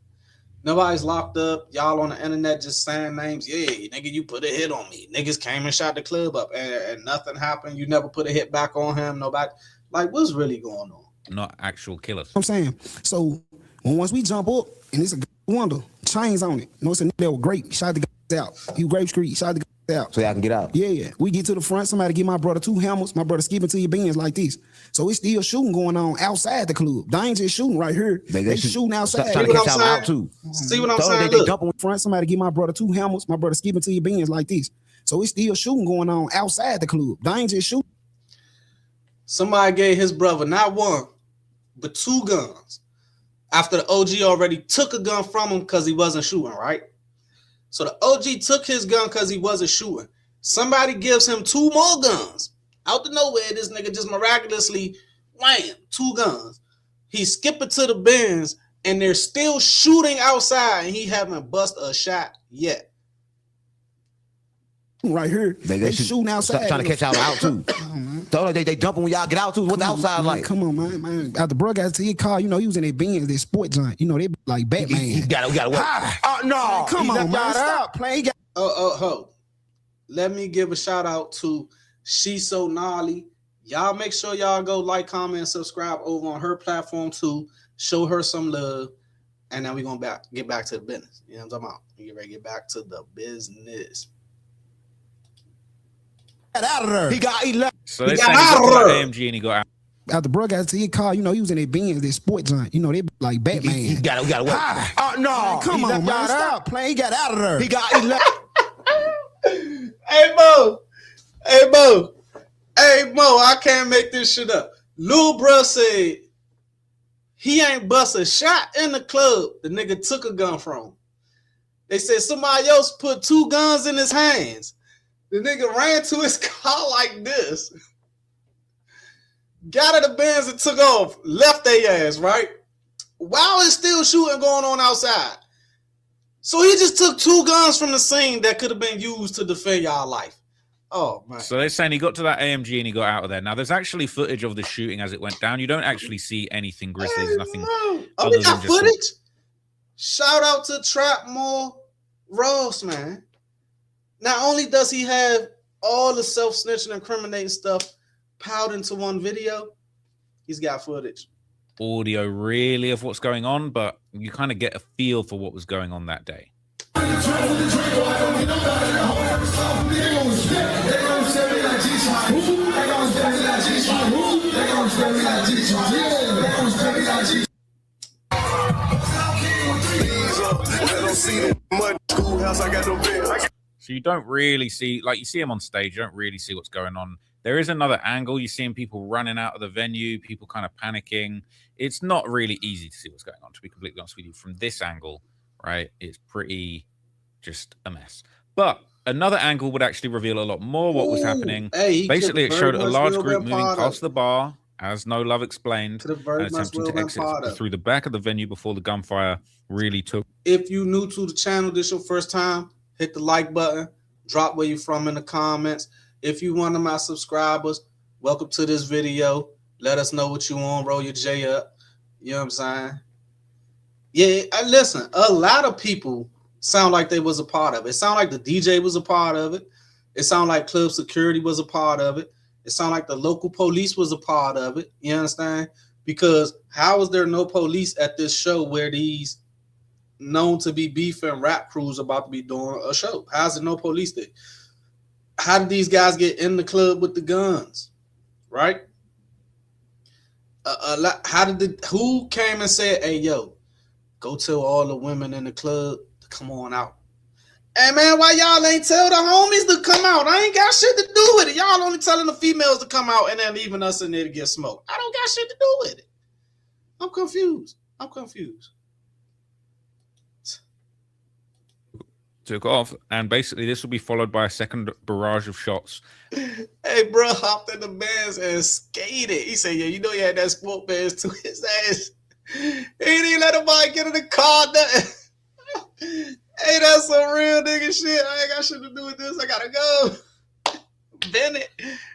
Nobody's locked up. Y'all on the internet just saying names. Yeah, nigga, you put a hit on me. Niggas came and shot the club up and nothing happened. You never put a hit back on him. Nobody. Like, what's really going on? not actual killers. I'm saying? So once we jump up, and it's a wonder, chains on it. You know, it's a nigga that was great. Shot the guys out. You Grape Street, shot the guys out. So y'all can get out. Yeah. We get to the front, somebody give my brother 2 hammers. My brother skipping to your bins like this. So it's still shooting going on outside the club. They ain't just shooting right here. They shooting outside. Trying to what catch I'm y'all saying? out too. See what I'm So saying? They Look, jumping. Front, somebody give my brother 2 hammers. My brother skipping to your bins like this. So it's still shooting going on outside the club. They ain't just shooting. somebody gave his brother not 1, but 2 guns. After the OG already took a gun from him because he wasn't shooting, right? So the OG took his gun because he wasn't shooting. Somebody gives him 2 more guns. Out the nowhere, this nigga just miraculously, wham, 2 guns. He's skipping to the bins, and they're still shooting outside, and he haven't bust a shot yet. Right here. They shoot- shooting outside. Trying to catch y'all out too. So they jumping when y'all get out too. What the outside man, like? Come on, man. After bro got to his car, you know, he was in their Benz, their sport joint. You know, they like Batman. We gotta work. Oh no! Man, come on, man. Stop playing. He got Oh. Let me give a shout out to She So Gnarly. Y'all make sure y'all go like, comment, and subscribe over on her platform too. Show her some love. And then we're going to get back to the business. You know what I'm talking about? We get ready to get back to the business. out of there. He left. So they He saying got he got out to of the there. AMG and he got out. After bro got to his car, you know, he was in their Benz, their sport joint. You know, they like Batman. We gotta work. Oh no! Man, come on, man. Stop playing. He got out of there. He left. Hey, Bo. Hey Mo, I can't make this shit up. Lil Bruh said he ain't bust a shot in the club. The nigga took a gun from him. They said somebody else put 2 guns in his hands. The nigga ran to his car like this. Got out of the Benz and took off. Left their ass, right? While it's still shooting going on outside. So he just took 2 guns from the scene that could have been used to defend y'all life. Oh, man. So they're saying he got to that AMG and he got out of there. Now, there's actually footage of the shooting as it went down. You don't actually see anything grisly. There's nothing. Oh, we got footage? Shout out to Trapmore Ross, man. Not only does he have all the self-snitching and incriminating stuff piled into one video, he's got footage. Audio really of what's going on, but you kind of get a feel for what was going on that day. So you don't really see, like, you see him on stage, you don't really see what's going on. There is another angle. You're seeing people running out of the venue, people kind of panicking. It's not really easy to see what's going on, to be completely honest with you. From this angle, right, it's pretty just a mess. But another angle would actually reveal a lot more what was happening. Hey, basically, it showed a large group moving past the bar, as No Love explained, and attempting to exit through the back of the venue before the gunfire really took. If you new to the channel, this your first time, hit the like button, drop where you from in the comments. If you one of my subscribers, welcome to this video. Let us know what you want. Roll your J up. You know what I'm saying? Yeah, listen, a lot of people sound like they was a part of it. It sound like the DJ was a part of it. It sound like club security was a part of it. It sound like the local police was a part of it. You understand? Because how is there no police at this show where these known to be beef and rap crews about to be doing a show? How's there no police there? How did these guys get in the club with the guns? Right? Who came and said, hey, yo, go tell all the women in the club to come on out? Hey, man, why y'all ain't tell the homies to come out? I ain't got shit to do with it. Y'all only telling the females to come out and then leaving us in there to get smoked. I don't got shit to do with it. I'm confused. Took off, and basically this will be followed by a second barrage of shots. Hey, bro, hopped in the Benz and skated. He said, yeah, you know you had that sport Benz to his ass. He didn't let nobody get in the car. Hey, that's some real nigga shit. I ain't got shit to do with this. I gotta go. Bennett.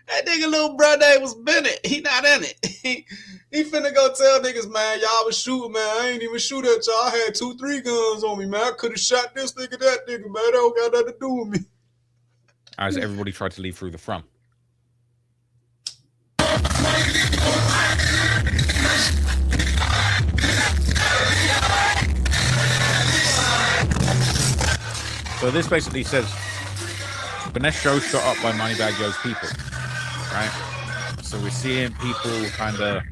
That nigga little brother name was Bennett. He not in it. He finna go tell niggas, man, y'all was shooting, man. I ain't even shoot at y'all. I had 2-3 guns on me, man. I could have shot this nigga, that nigga, man. That don't got nothing to do with me. As everybody tried to leave through the front. So this basically says Finesse show shot up by Moneybagg Yo's people, right? So we're seeing people kind of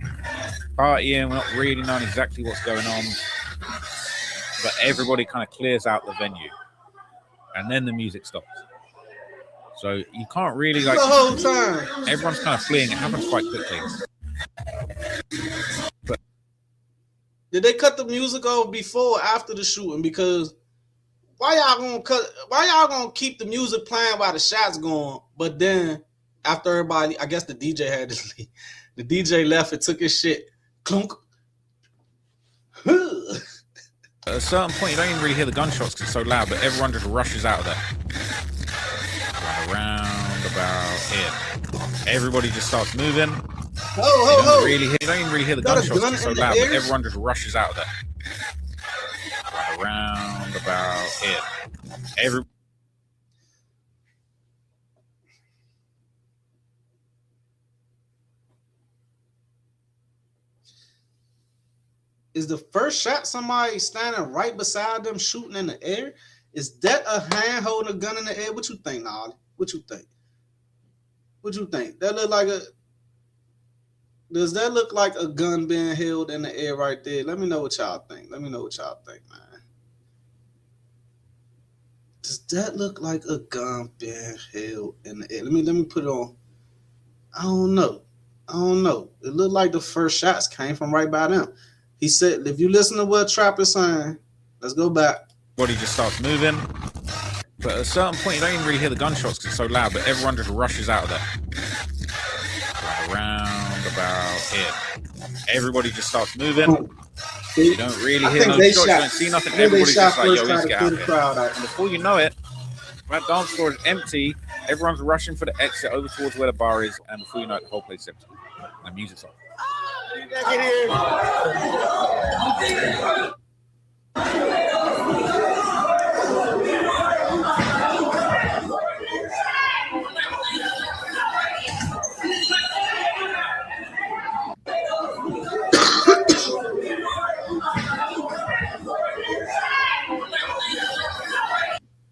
partying. We're not really knowing exactly what's going on, but everybody kind of clears out the venue, and then the music stops. So you can't really like the whole time. Everyone's kind of fleeing. It happens quite quickly. But did they cut the music off before or after the shooting? Because why y'all gonna keep the music playing while the shots going? But then after everybody, I guess the DJ had to leave. The DJ left and took his shit. Clunk. At a certain point, you don't even really hear the gunshots because it's so loud, but everyone just rushes out of there. Right around about here. Everybody just starts moving. You don't even really hear the gunshots because it's so loud, but everyone just rushes out of there. Right around about here. Is the first shot somebody standing right beside them shooting in the air? Is that a hand holding a gun in the air? What you think, Nolly? What you think? That look like a... Does that look like a gun being held in the air right there? Let me know what y'all think. Man. Does that look like a gun being held in the air? Let me put it on. I don't know. It looked like the first shots came from right by them. He said, if you listen to what Trap is saying, let's go back. Body just starts moving. But at a certain point, you don't even really hear the gunshots because it's so loud, but everyone just rushes out of there. Around about it. Everybody just starts moving. You don't really hear no shots, you don't see nothing. Everybody's just like, yo, let's get out of here. And before you know it, that dance floor is empty. Everyone's rushing for the exit over towards where the bar is, and before you know it, the whole place is empty. And the music's on.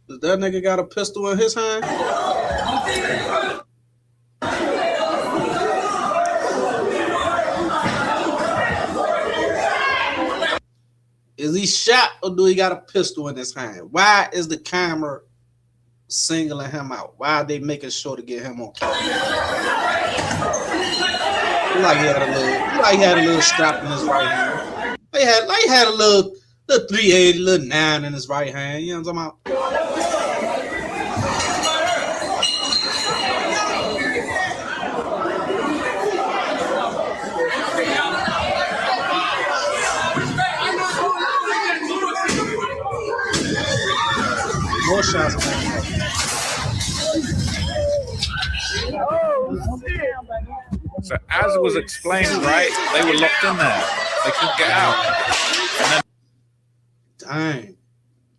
Does that nigga got a pistol in his hand? Is he shot or do he got a pistol in his hand? Why is the camera singling him out? Why are they making sure to get him on camera? Like he had a little strap in his right hand. He had a little 380, little 9 in his right hand. You know what I'm talking about? More shots. So as it was explained, right, they were locked in there. They couldn't get out. And then dang.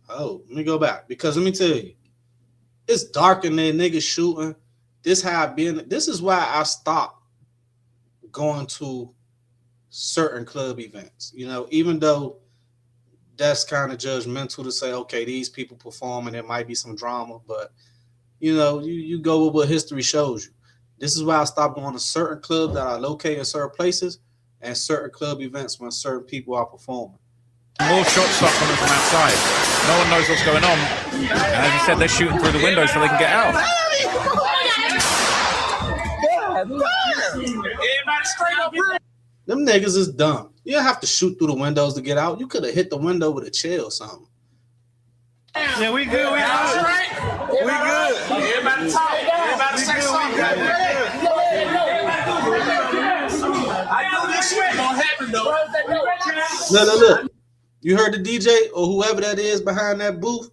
Oh, let me go back. Because let me tell you, it's dark in there, niggas shooting. This how I been. This is why I stopped going to certain club events. You know, even though that's kind of judgmental to say, okay, these people performing, there might be some drama, but you know, you go with what history shows you. This is why I stopped going to certain clubs that are located in certain places and certain club events when certain people are performing. more shots start coming from outside. No one knows what's going on. And as you said, they're shooting through the windows so they can get out. Them niggas is dumb. You don't have to shoot through the windows to get out. You could have hit the window with a chair or something. Yeah, we good. We good. We good. Everybody talk. Everybody say something. I know this shit gonna happen though. Look. You heard the DJ or whoever that is behind that booth?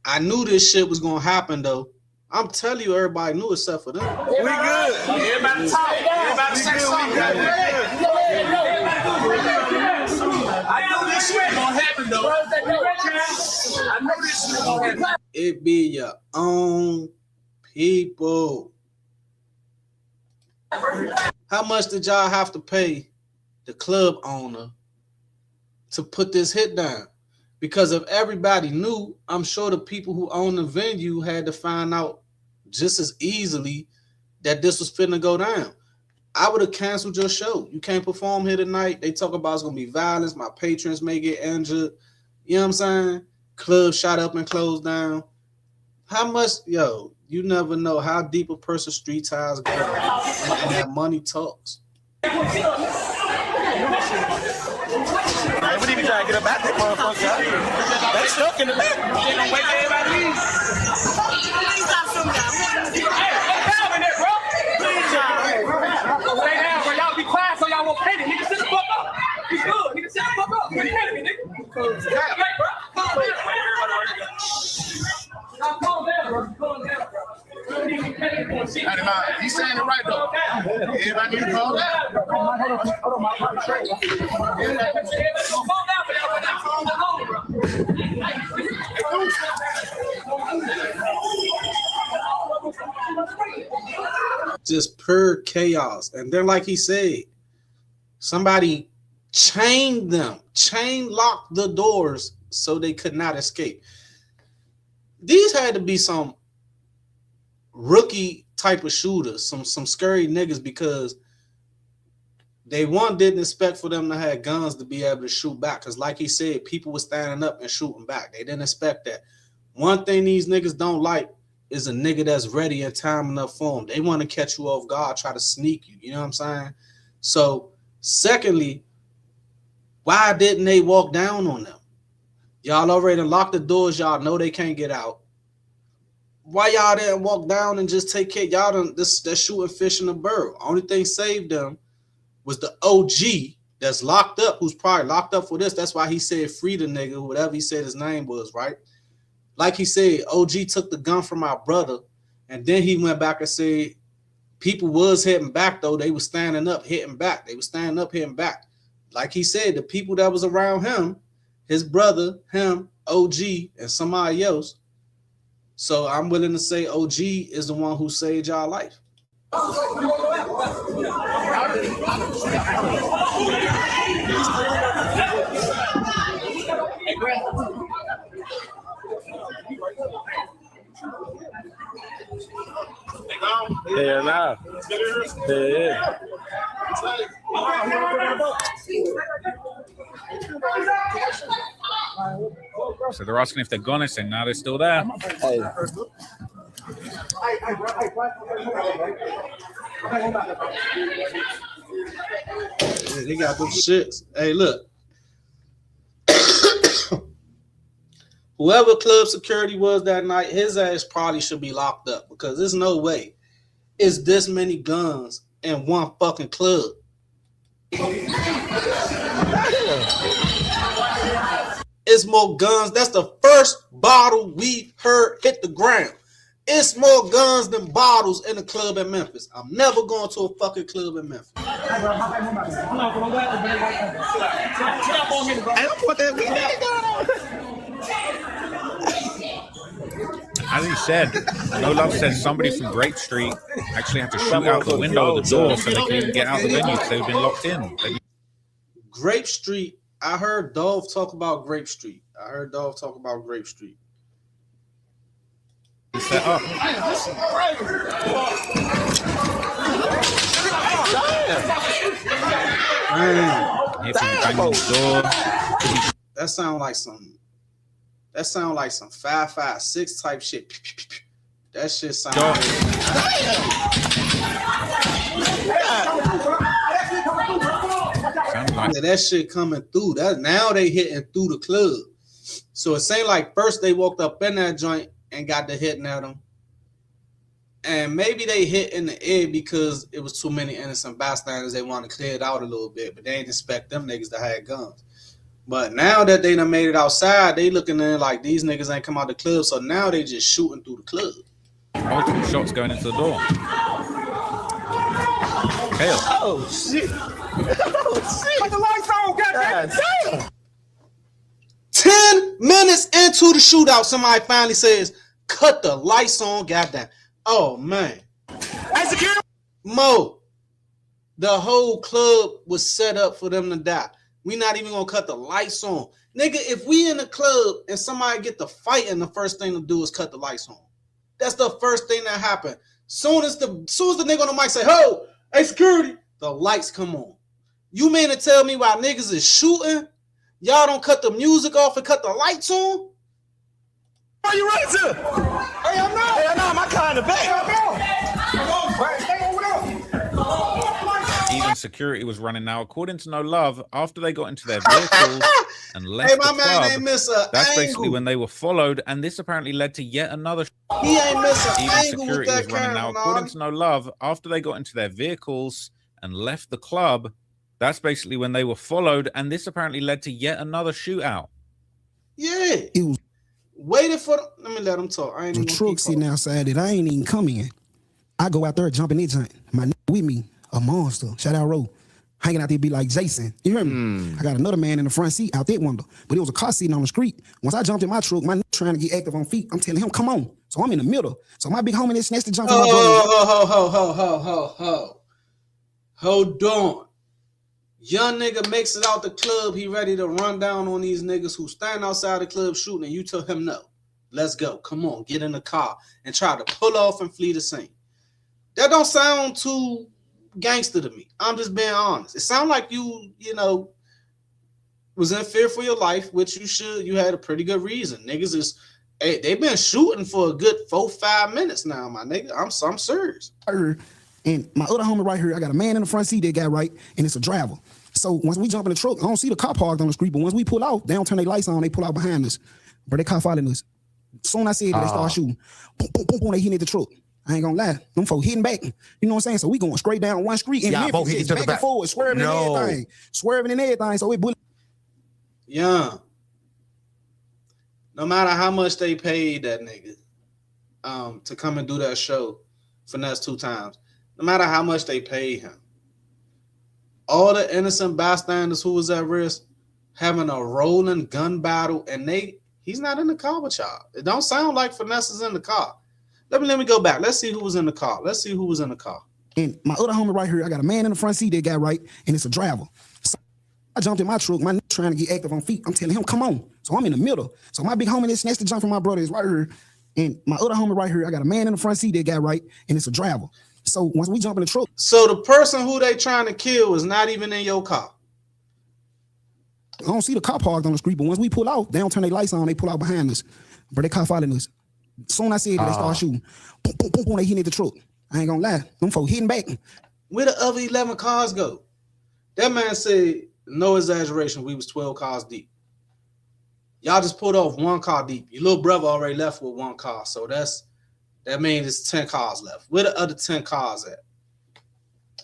I knew this shit was gonna happen though. I'm telling you, everybody knew except for them. We good. Everybody talk. Everybody say something. I know this shit gonna happen though. I know this shit gonna happen. It be your own people. How much did y'all have to pay the club owner to put this hit down? Because if everybody knew, I'm sure the people who own the venue had to find out just as easily that this was finna go down. I would have canceled your show. You can't perform here tonight. They talk about it's gonna be violence. My patrons may get injured. You know what I'm saying? Club shot up and closed down. How much, yo, you never know how deep a person's street ties go and that money talks. We need to try to get up out that motherfucker. They stuck in the back. They gonna wait till everybody leaves. Please stop shooting down. Hey, down in there, bro. Please, y'all. Stay down, bro. Y'all be quiet so y'all won't pay it. Nigga, sit the fuck up. You good. Nigga, sit the fuck up. You ain't paying me, nigga. Hey, bro. Calm down, bro. Calm down, bro. He's saying it right though. Everybody need to calm down. Just pure chaos. And then, like he said, somebody chain locked the doors so they could not escape. These had to be some rookie type of shooters, some scary niggas, because they didn't expect for them to have guns to be able to shoot back. Because like he said, people were standing up and shooting back. They didn't expect that. One thing these niggas don't like is a nigga that's ready and time enough for them. They want to catch you off guard, try to sneak you. You know what I'm saying? So, secondly, why didn't they walk down on them? Y'all already locked the doors. Y'all know they can't get out. Why y'all didn't walk down and just take care? Y'all done they're shooting fish in the bird. Only thing saved them was the OG that's locked up, who's probably locked up for this. That's why he said free the nigga, whatever he said his name was, right? Like he said, OG took the gun from my brother, and then he went back and said people was hitting back, though. They were standing up, hitting back. They were standing up, hitting back. Like he said, the people that was around him, his brother, him, OG, and somebody else. So I'm willing to say OG is the one who saved y'all life. Yeah, nah. Yeah. So they're asking if they're gone. I say, no, they're still there. Hey. Yeah, they got them shits. Hey, look. Whoever club security was that night, his ass probably should be locked up because there's no way it's this many guns in one fucking club. It's more guns. That's the first bottle we heard hit the ground. It's more guns than bottles in a club in Memphis. I'm never going to a fucking club in Memphis. As he said, No Love said somebody from Grape Street actually had to shoot out the window of the door so they couldn't even get out the venue because they've been locked in. Grape Street. I heard Dolph talk about Grape Street. Set up. That sound like some 5.56 type shit. That shit sound like that shit coming through. That now they hitting through the club. So it ain't like first they walked up in that joint and got the hitting at them. And maybe they hit in the air because it was too many innocent bystanders. They want to clear it out a little bit, but they ain't expect them niggas to have guns. But now that they done made it outside, they looking in like these niggas ain't come out the club. So now they just shooting through the club. Multiple shots going into the door. Kale. Oh, shit. Oh, shit. Put the lights on, goddamn. 10 minutes into the shootout, somebody finally says, cut the lights on, goddamn. Oh, man. Hey, security. Mo, the whole club was set up for them to die. We not even going to cut the lights on. Nigga, if we in the club and somebody get to fighting, the first thing to do is cut the lights on. That's the first thing that happened. Soon as the nigga on the mic say, "Ho, hey, security," the lights come on. You mean to tell me while niggas is shooting, y'all don't cut the music off and cut the lights on? Are you ready to? Hell no, my car in the back. Even security was running now. According to No Love, after they got into their vehicles and left Hey, my the man club, ain't miss a that's angle. basically when they were followed, and this apparently led to yet another. He ain't miss an Even angle with security that was running now. camera. According to No Love, after they got into their vehicles and left the club, that's basically when they were followed, and this apparently led to yet another shootout. Yeah. It was Waiting for them. Let me let them talk. I ain't some even truck sitting outside that I ain't even come in. I go out there jumping that joint. My nigga with me, a monster. Shout out Roe. Hanging out there be like Jason. You hear me? I got another man in the front seat out that window. But it was a car sitting on the street. Once I jumped in my truck, my nigga trying to get active on feet. I'm telling him, come on. So I'm in the middle. So my big homie that snatched the jump in my brother. Hold on. Young nigga makes it out the club. He ready to run down on these niggas who stand outside the club shooting, and you tell him no. Let's go. Come on, get in the car and try to pull off and flee the scene. That don't sound too gangster to me. I'm just being honest. It sounds like you was in fear for your life, which you should. You had a pretty good reason. Niggas is Hey, they've been shooting for a good 4-5 minutes now, my nigga. I'm serious. And my other homie right here, I got a man in the front seat that got right, and it's a driver. So once we jump in the truck, I don't see the car parked on the street, but once we pull out, they don't turn their lights on, they pull out behind us. But they car following us. Soon I said that, they start shooting. Boom, boom, boom, boom, they hitting at the truck. I ain't gonna lie. Them folks hitting back. You know what I'm saying? So we going straight down one street and both hitting each other back back. and forward, swerving and everything. Swerving and everything. So we bullet. Young. No matter how much they paid that nigga to come and do that show, Finesse2Tymes, no matter how much they paid him, all the innocent bystanders who was at risk having a rolling gun battle, and he's not in the car with y'all. It don't sound like Finesse is in the car. Let me go back. Let's see who was in the car. And my other homie right here, I got a man in the front seat that got right, and it's a driver. So I jumped in my truck, my nigga trying to get active on feet. I'm telling him, come on. So I'm in the middle. So my big homie that's next to jump from my brother is right here. And my other homie right here, I got a man in the front seat that got right, and it's a driver. So once we jump in the truck. So the person who they trying to kill is not even in your car. I don't see the car parked on the street, but once we pull out, they don't turn their lights on, they pull out behind us. But they car following us. Soon I said that, they start shooting. Boom, boom, boom, boom, they hitting at the truck. I ain't gonna lie. Them folks hitting back. Where the other 11 cars go? That man said, no exaggeration, we was 12 cars deep. Y'all just pulled off 1 car deep. Your little brother already left with 1 car. So that means it's 10 cars left. Where the other 10 cars at?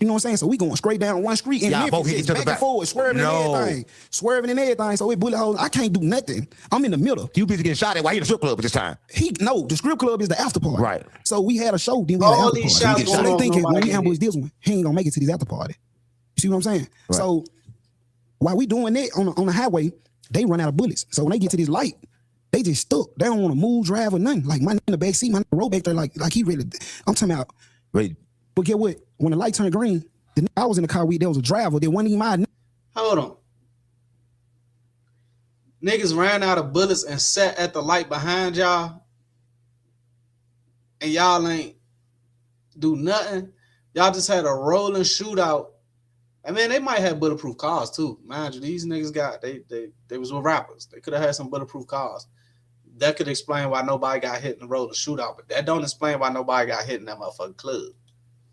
You know what I'm saying? So we going straight down one street and both hitting each other back back. and forward, swerving and everything. So we bullet holes. I can't do nothing. I'm in the middle. You busy getting shot at while he in the strip club at this time. The strip club is the after party. Right. So we had a show, then we had All after these party. shots So going they off, thinking when nobody we ambush this one, he ain't gonna make it to this after party. You see what I'm saying? Right. So while we doing that on the highway, they run out of bullets. So when they get to this light, they just stuck. They don't want to move, drive, or nothing. Like my in the back seat, my road back there, like he really. I'm talking about. Right. But get what? When the light turned green, I was in the car with. There was a driver. There wasn't even my. Hold on. Niggas ran out of bullets and sat at the light behind y'all, and y'all ain't do nothing. Y'all just had a rolling shootout. I mean, they might have bulletproof cars too. Mind you, these niggas they was with rappers. They could have had some bulletproof cars. That could explain why nobody got hit in the rolling shootout, but that don't explain why nobody got hit in that motherfucking club.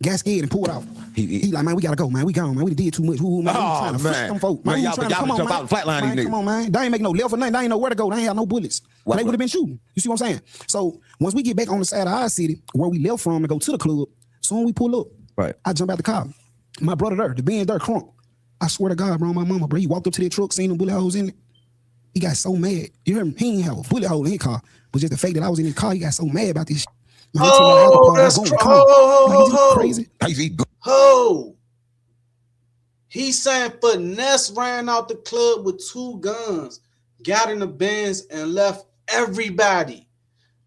Got scared and pulled off. He like, man, we gotta go, man. We gone, man. We did too much. Who, man, Oh, trying to man. them folk. Man, Man, y'all trying to jump come on, out and man. flatline Man, these come niggas. on, man. They ain't make no left or nothing. They ain't know where to go. They ain't have no bullets. What? They would have been shooting. You see what I'm saying? So once we get back on the side of our city, where we left from to go to the club, soon we pull up. Right. I jump out the car. My brother there, the Benz there, crunk. I swear to God, bro, my mama, bro, he walked up to that truck, seen them bullet holes in it. He got so mad. You heard him? He ain't have a bullet hole in his car. But just the fact that I was in his car, he got so mad about this shit. Man, That's crazy. He's saying Finesse ran out the club with 2 guns, got in the Benz, and left everybody.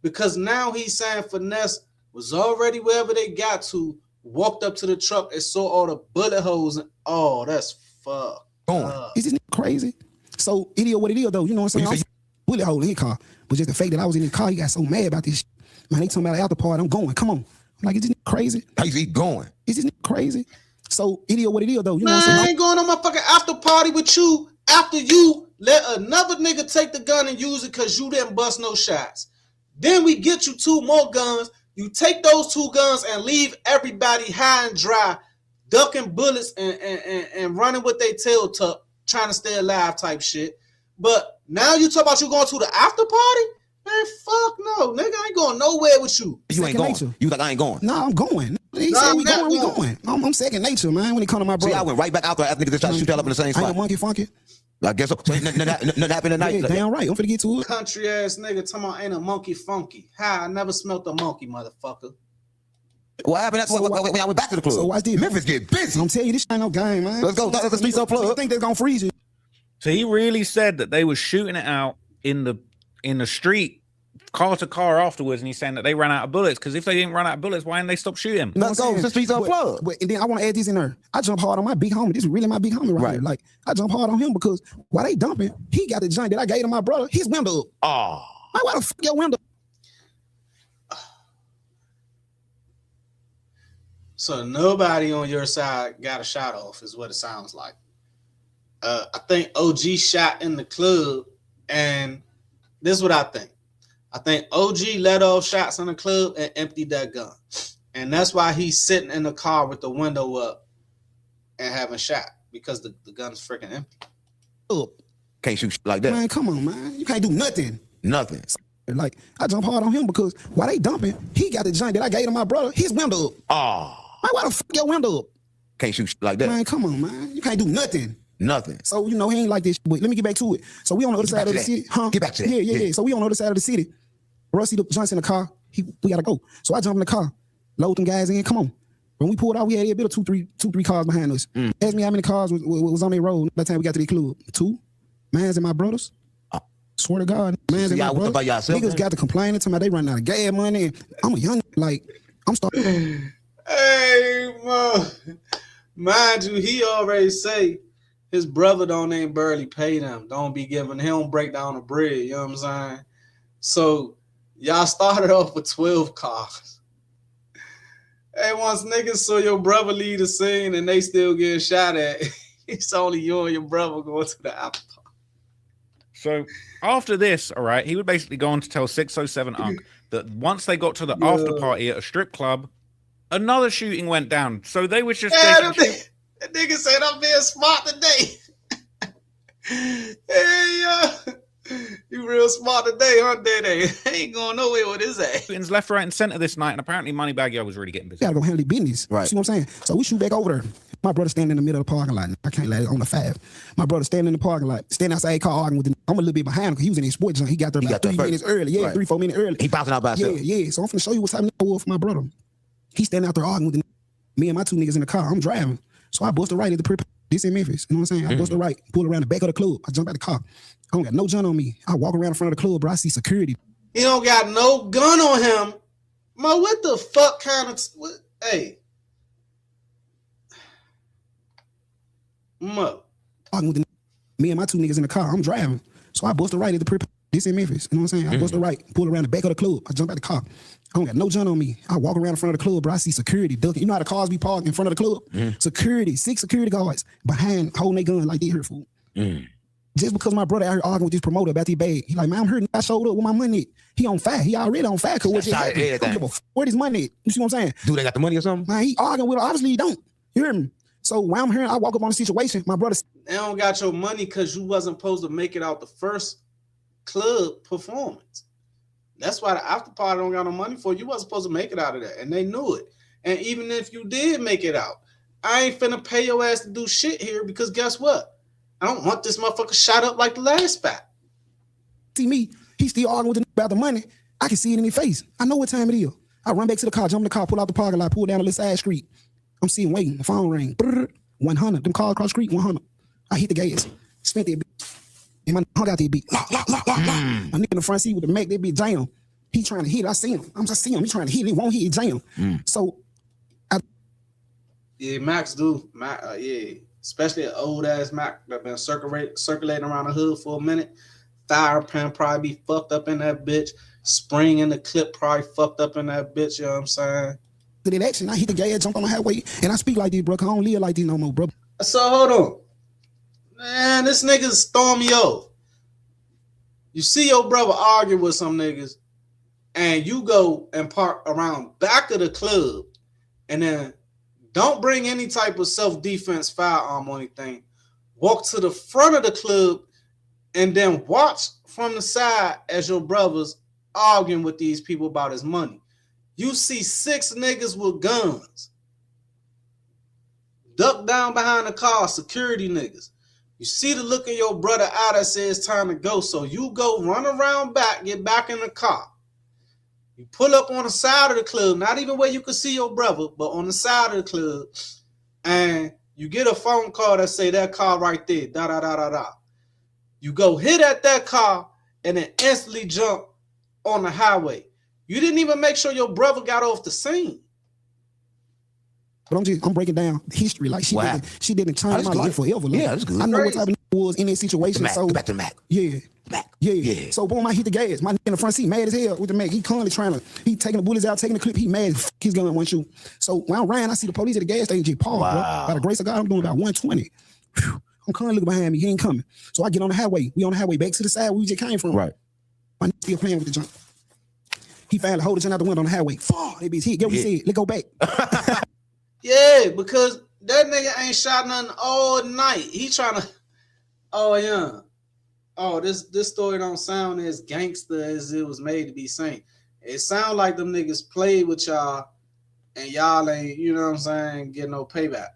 Because now he's saying Finesse was already wherever they got to, walked up to the truck and saw all the bullet holes. And oh, that's fucked up. Is this crazy? So it is what it is, though. You know what I'm saying? Bullet hole in his car. But just the fact that I was in his car, he got so mad about this shit. Man, they talking about the after party. I'm going. Come on. I'm like, is this crazy? How's he going? Is this crazy? So it is what it is, though. You know Man, what I'm saying? I ain't going on my fucking after party with you after you let another nigga take the gun and use it because you didn't bust no shots. Then we get you 2 more guns. You take those 2 guns and leave everybody high and dry, ducking bullets and running with their tail tucked, trying to stay alive type shit. But now you talk about you going to the after party? Man, fuck no. Nigga, I ain't going nowhere with you. You ain't going. Nature. You like, I ain't going. Nah, I'm going. He Nah, said I'm we not going, we going. going. I'm second nature, man, when it come to my brother. See, I went right back out there after niggas just tried to shoot that up in the same I ain't spot. a monkey funky. I guess so. So nothing happened tonight. Yeah, damn right. I'm finna get to it. Country ass nigga talking about ain't a monkey funky. Hi, I never smelt a monkey, motherfucker. What happened? That's when I went back to the club. So watch this. Memphis get busy. I'm telling you, this ain't no game, man. Let's go. Let's be so You plug. think they're gonna freeze you? So he really said that they were shooting it out in the street, car to car afterwards, and he's saying that they ran out of bullets. Because if they didn't run out of bullets, why didn't they stop shooting? Let's go. It's the streets unplugged. But and then I want to add this in there. I jump hard on my big homie. This is really my big homie right here. Like I jump hard on him because while they dumping, he got the joint that I gave to my brother. His window up. Oh. Like, why the fuck your window? So nobody on your side got a shot off, is what it sounds like. I think OG shot in the club, and this is what I think. I think OG let off shots in the club and emptied that gun. And that's why he's sitting in the car with the window up and having shot, because the gun's freaking empty. Up. Can't shoot like that. Man, come on, man. You can't do nothing. Nothing. Like, I jump hard on him because while they dumping, he got the joint that I gave to my brother, his window up. Oh. Man, why the fuck your window up? Can't shoot like that. Man, come on, man. You can't do nothing. Nothing. So, you know, he ain't like this. But let me get back to it. So we on the other side of the city. Huh? Get back to that. Yeah. So we on the other side of the city. Rusty the joints in the car. We gotta go. So I jump in the car, load them guys in. Come on. When we pulled out, we had a bit of two, three cars behind us. Ask me how many cars was on their road by the time we got to the club. 2. Mans and my brothers. Swear to God, mans and my brothers. By yourself, niggas got to complaining to me. They running out of gas money. And I'm a young, like, I'm starting. Hey, man. Mind you, he already say his brother ain't barely pay them. Don't be giving him break down the bread. You know what I'm saying? So y'all started off with 12 cars. Hey, once niggas saw your brother leave the scene and they still getting shot at, it's only you and your brother going to the after party. So after this, all right, he would basically go on to tell 607 Unk that once they got to the after party at a strip club, another shooting went down. So they were just that nigga said, I'm being smart today. Hey, you real smart today, huh, Daddy? Ain't going nowhere with his ass. shootings left, right, and center this night, and apparently Moneybagg Yo was really getting busy. Gotta go handle the business. Right. See what I'm saying? So we shoot back over there. My brother standing in the middle of the parking lot. I can't let it on the 5. My brother standing in the parking lot, standing outside the car arguing with him. I'm a little bit behind him because he was in his sports zone. He got there like 3 minutes early. Yeah, right. 3-4 minutes early. He bouncing out by himself. Yeah. So I'm finna show you what's happening with my brother. He standing out there arguing with him. Me and my 2 niggas in the car. I'm driving. So I bust a right at the this in Memphis. You know what I'm saying? I bust a right, pull around the back of the club. I jump out the car. I don't got no gun on me. I walk around in front of the club, bro. I see security. He don't got no gun on him. Man, what the fuck kind of... Hey. Mo. Me and my 2 niggas in the car. I'm driving. So I bust a right at the this in Memphis. You know what I'm saying? I bust a right, pull around the back of the club. I jump out the car. I don't got no gun on me. I walk around in front of the club, bro. I see security ducking. You know how the cars be parked in front of the club? Security, 6 security guards behind holding their gun like they here, fool. Just because my brother out here arguing with this promoter about the bag. He like, man, I'm hurting. I showed up with my money. He on fire. He already on fire because what just happened. I don't give a where his money at. You see what I'm saying? Do they got the money or something? Man, he arguing with her. Obviously he don't. You hear me? So while I'm here, I walk up on the situation. My brother... They don't got your money because you wasn't supposed to make it out the first club performance. That's why the after party don't got no money for you. Wasn't supposed to make it out of that, and they knew it. And even if you did make it out, I ain't finna pay your ass to do shit here because guess what? I don't want this motherfucker shot up like the last spot. See me, he still arguing with him about the money. I can see it in his face. I know what time it is. I run back to the car, jump in the car, pull out the parking lot, pull down the little side street. I'm sitting waiting. The phone ring. 100. Them cars across the street. 100. I hit the gas. Spent that bitch. And my hung out that bitch. Lock. A nigga in the front seat with the Mac, that bitch jam. He trying to hit it. I see him. I'm just seeing him. He trying to hit it. He won't hit it. Jam. So, yeah, Macs do. Yeah, especially an old ass Mac that been circulating around the hood for a minute. Fire pin probably be fucked up in that bitch. Spring in the clip probably fucked up in that bitch. You know what I'm saying? That action, I hit the gas, jump on the highway, and I speak like this, bro. I don't live like this no more, bro. So hold on, man. This nigga's storm me off. You see your brother argue with some niggas, and you go and park around back of the club, and then don't bring any type of self-defense firearm or anything. Walk to the front of the club, and then watch from the side as your brother's arguing with these people about his money. You see 6 niggas with guns. Duck down behind the car, security niggas. You see the look of your brother out that says time to go. So you go run around back, get back in the car. You pull up on the side of the club, not even where you can see your brother, but on the side of the club, and you get a phone call that say that car right there, da-da-da-da-da. You go hit at that car and then instantly jump on the highway. You didn't even make sure your brother got off the scene. But I'm breaking down history. Like she didn't change my life forever. Like, yeah, that's good. I know what type of was in that situation. Mac, so go back to Mac. Yeah. Mac. Yeah. So boom, I hit the gas. My nigga in the front seat, mad as hell with the Mac. He currently he taking the bullets out, taking the clip. He mad. He's going one shoot. So when I ran, I see the police at the gas station. Paul, bro. By the grace of God, I'm doing about 120. Whew. I'm currently looking behind me. He ain't coming. So I get on the highway. We on the highway back to the side where we just came from. Right. My nigga still playing with the jump. He finally hold his out the window on the highway. Fuck, that bitch hit. Get what he said. Let's go back. Yeah, because that nigga ain't shot nothing all night. He trying to. Oh yeah. Oh, this story don't sound as gangster as it was made to be saying. It sound like them niggas played with y'all, and y'all ain't, you know what I'm saying, get no payback.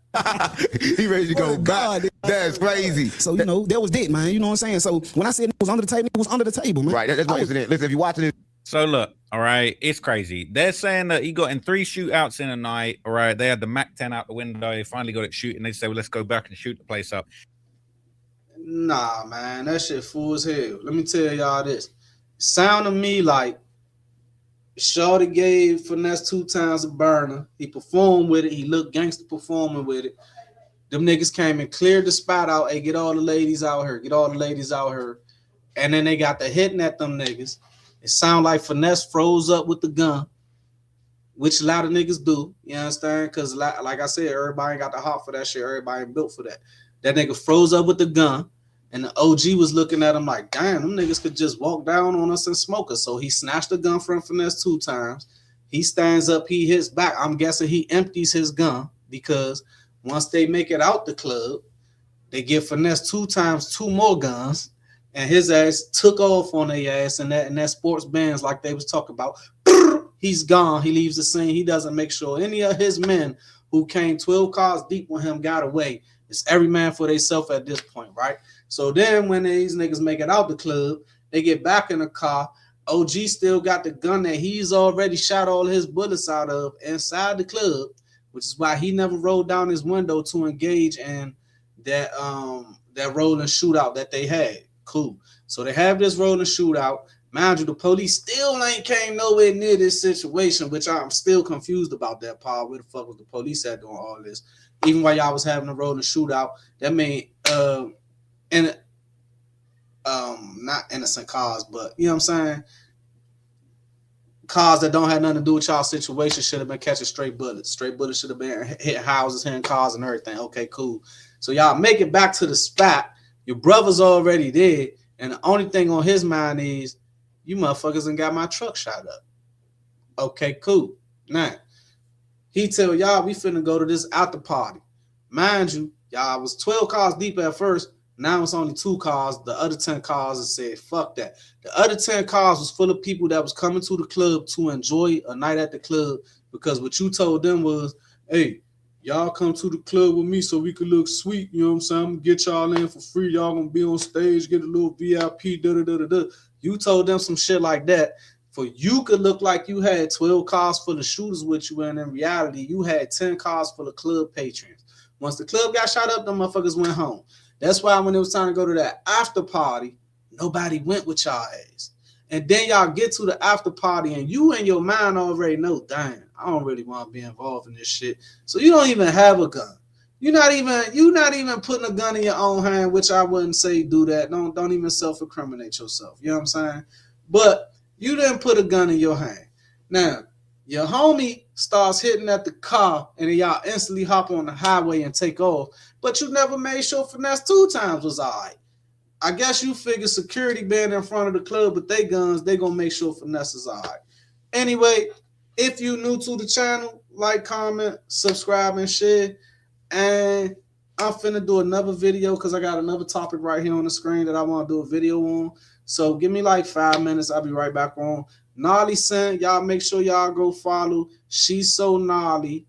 He ready to go back. That's crazy. So, you know, that was it, man. You know what I'm saying? So when I said it was under the table, it was under the table, man. Right, that's what it. Listen, if you're watching it. So look, all right, it's crazy. They're saying that he got in 3 shootouts in a night. All right, they had the Mac 10 out the window. They finally got it shooting. They say, well, let's go back and shoot the place up. Nah, man, that shit fool as hell. Let me tell y'all this. Sound to me like Shorty gave Finesse2Tymes a burner. He performed with it. He looked gangster performing with it. Them niggas came and cleared the spot out. Hey, get all the ladies out here. Get all the ladies out here. And then they got the hitting at them niggas. It sound like Finesse froze up with the gun, which a lot of niggas do. You understand? Because like I said, everybody ain't got the heart for that shit. Everybody ain't built for that. That nigga froze up with the gun. And the OG was looking at him like, damn, them niggas could just walk down on us and smoke us. So he snatched the gun from Finesse2Tymes. He stands up, he hits back. I'm guessing he empties his gun because once they make it out the club, they give Finesse2Tymes 2 more guns. And his ass took off on their ass and that sports bands like they was talking about. He's gone. He leaves the scene. He doesn't make sure any of his men who came 12 cars deep with him got away. It's every man for themselves at this point, right? So then when these niggas make it out the club, they get back in the car. OG still got the gun that he's already shot all his bullets out of inside the club, which is why he never rolled down his window to engage in that rolling shootout that they had. Cool. So they have this rolling shootout. Mind you, the police still ain't came nowhere near this situation, which I'm still confused about that part. Where the fuck was the police at doing all this? Even while y'all was having a rolling shootout, that mean not innocent cars, but you know what I'm saying? Cars that don't have nothing to do with y'all situation should have been catching straight bullets. Straight bullets should have been hitting houses, hitting cars and everything. Okay, cool. So y'all make it back to the spot. Your brother's already dead, and the only thing on his mind is, you motherfuckers done got my truck shot up. Okay, cool. Now, he tell y'all we finna go to this after party. Mind you, y'all was 12 cars deep at first. Now it's only 2 cars. The other 10 cars have said, fuck that. The other 10 cars was full of people that was coming to the club to enjoy a night at the club, because what you told them was, hey, y'all come to the club with me so we could look sweet. You know what I'm saying? I'm going to get y'all in for free. Y'all going to be on stage, get a little VIP, da-da-da-da-da. You told them some shit like that for you could look like you had 12 cars full of shooters with you, and in reality, you had 10 cars full of club patrons. Once the club got shot up, them motherfuckers went home. That's why when it was time to go to that after party, nobody went with y'all ass. And then y'all get to the after party and you in your mind already know, dang, I don't really want to be involved in this shit. So you don't even have a gun. You're not even putting a gun in your own hand, which I wouldn't say do that. Don't even self-incriminate yourself. You know what I'm saying? But you didn't put a gun in your hand. Now, your homie starts hitting at the car and then y'all instantly hop on the highway and take off. But you never made sure Finesse2Tymes was all right. I guess you figure security being in front of the club with their guns, they gonna make sure Finesse is all right. Anyway, if you new to the channel, like, comment, subscribe, and share. And I'm finna do another video because I got another topic right here on the screen that I want to do a video on. So give me like 5 minutes. I'll be right back on. Gnarly Scent, y'all make sure y'all go follow She's So Gnarly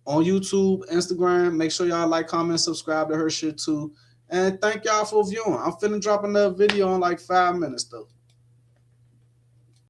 on YouTube, Instagram. Make sure y'all like, comment, subscribe to her shit too. And thank y'all for viewing. I'm finna drop another video in like 5 minutes though.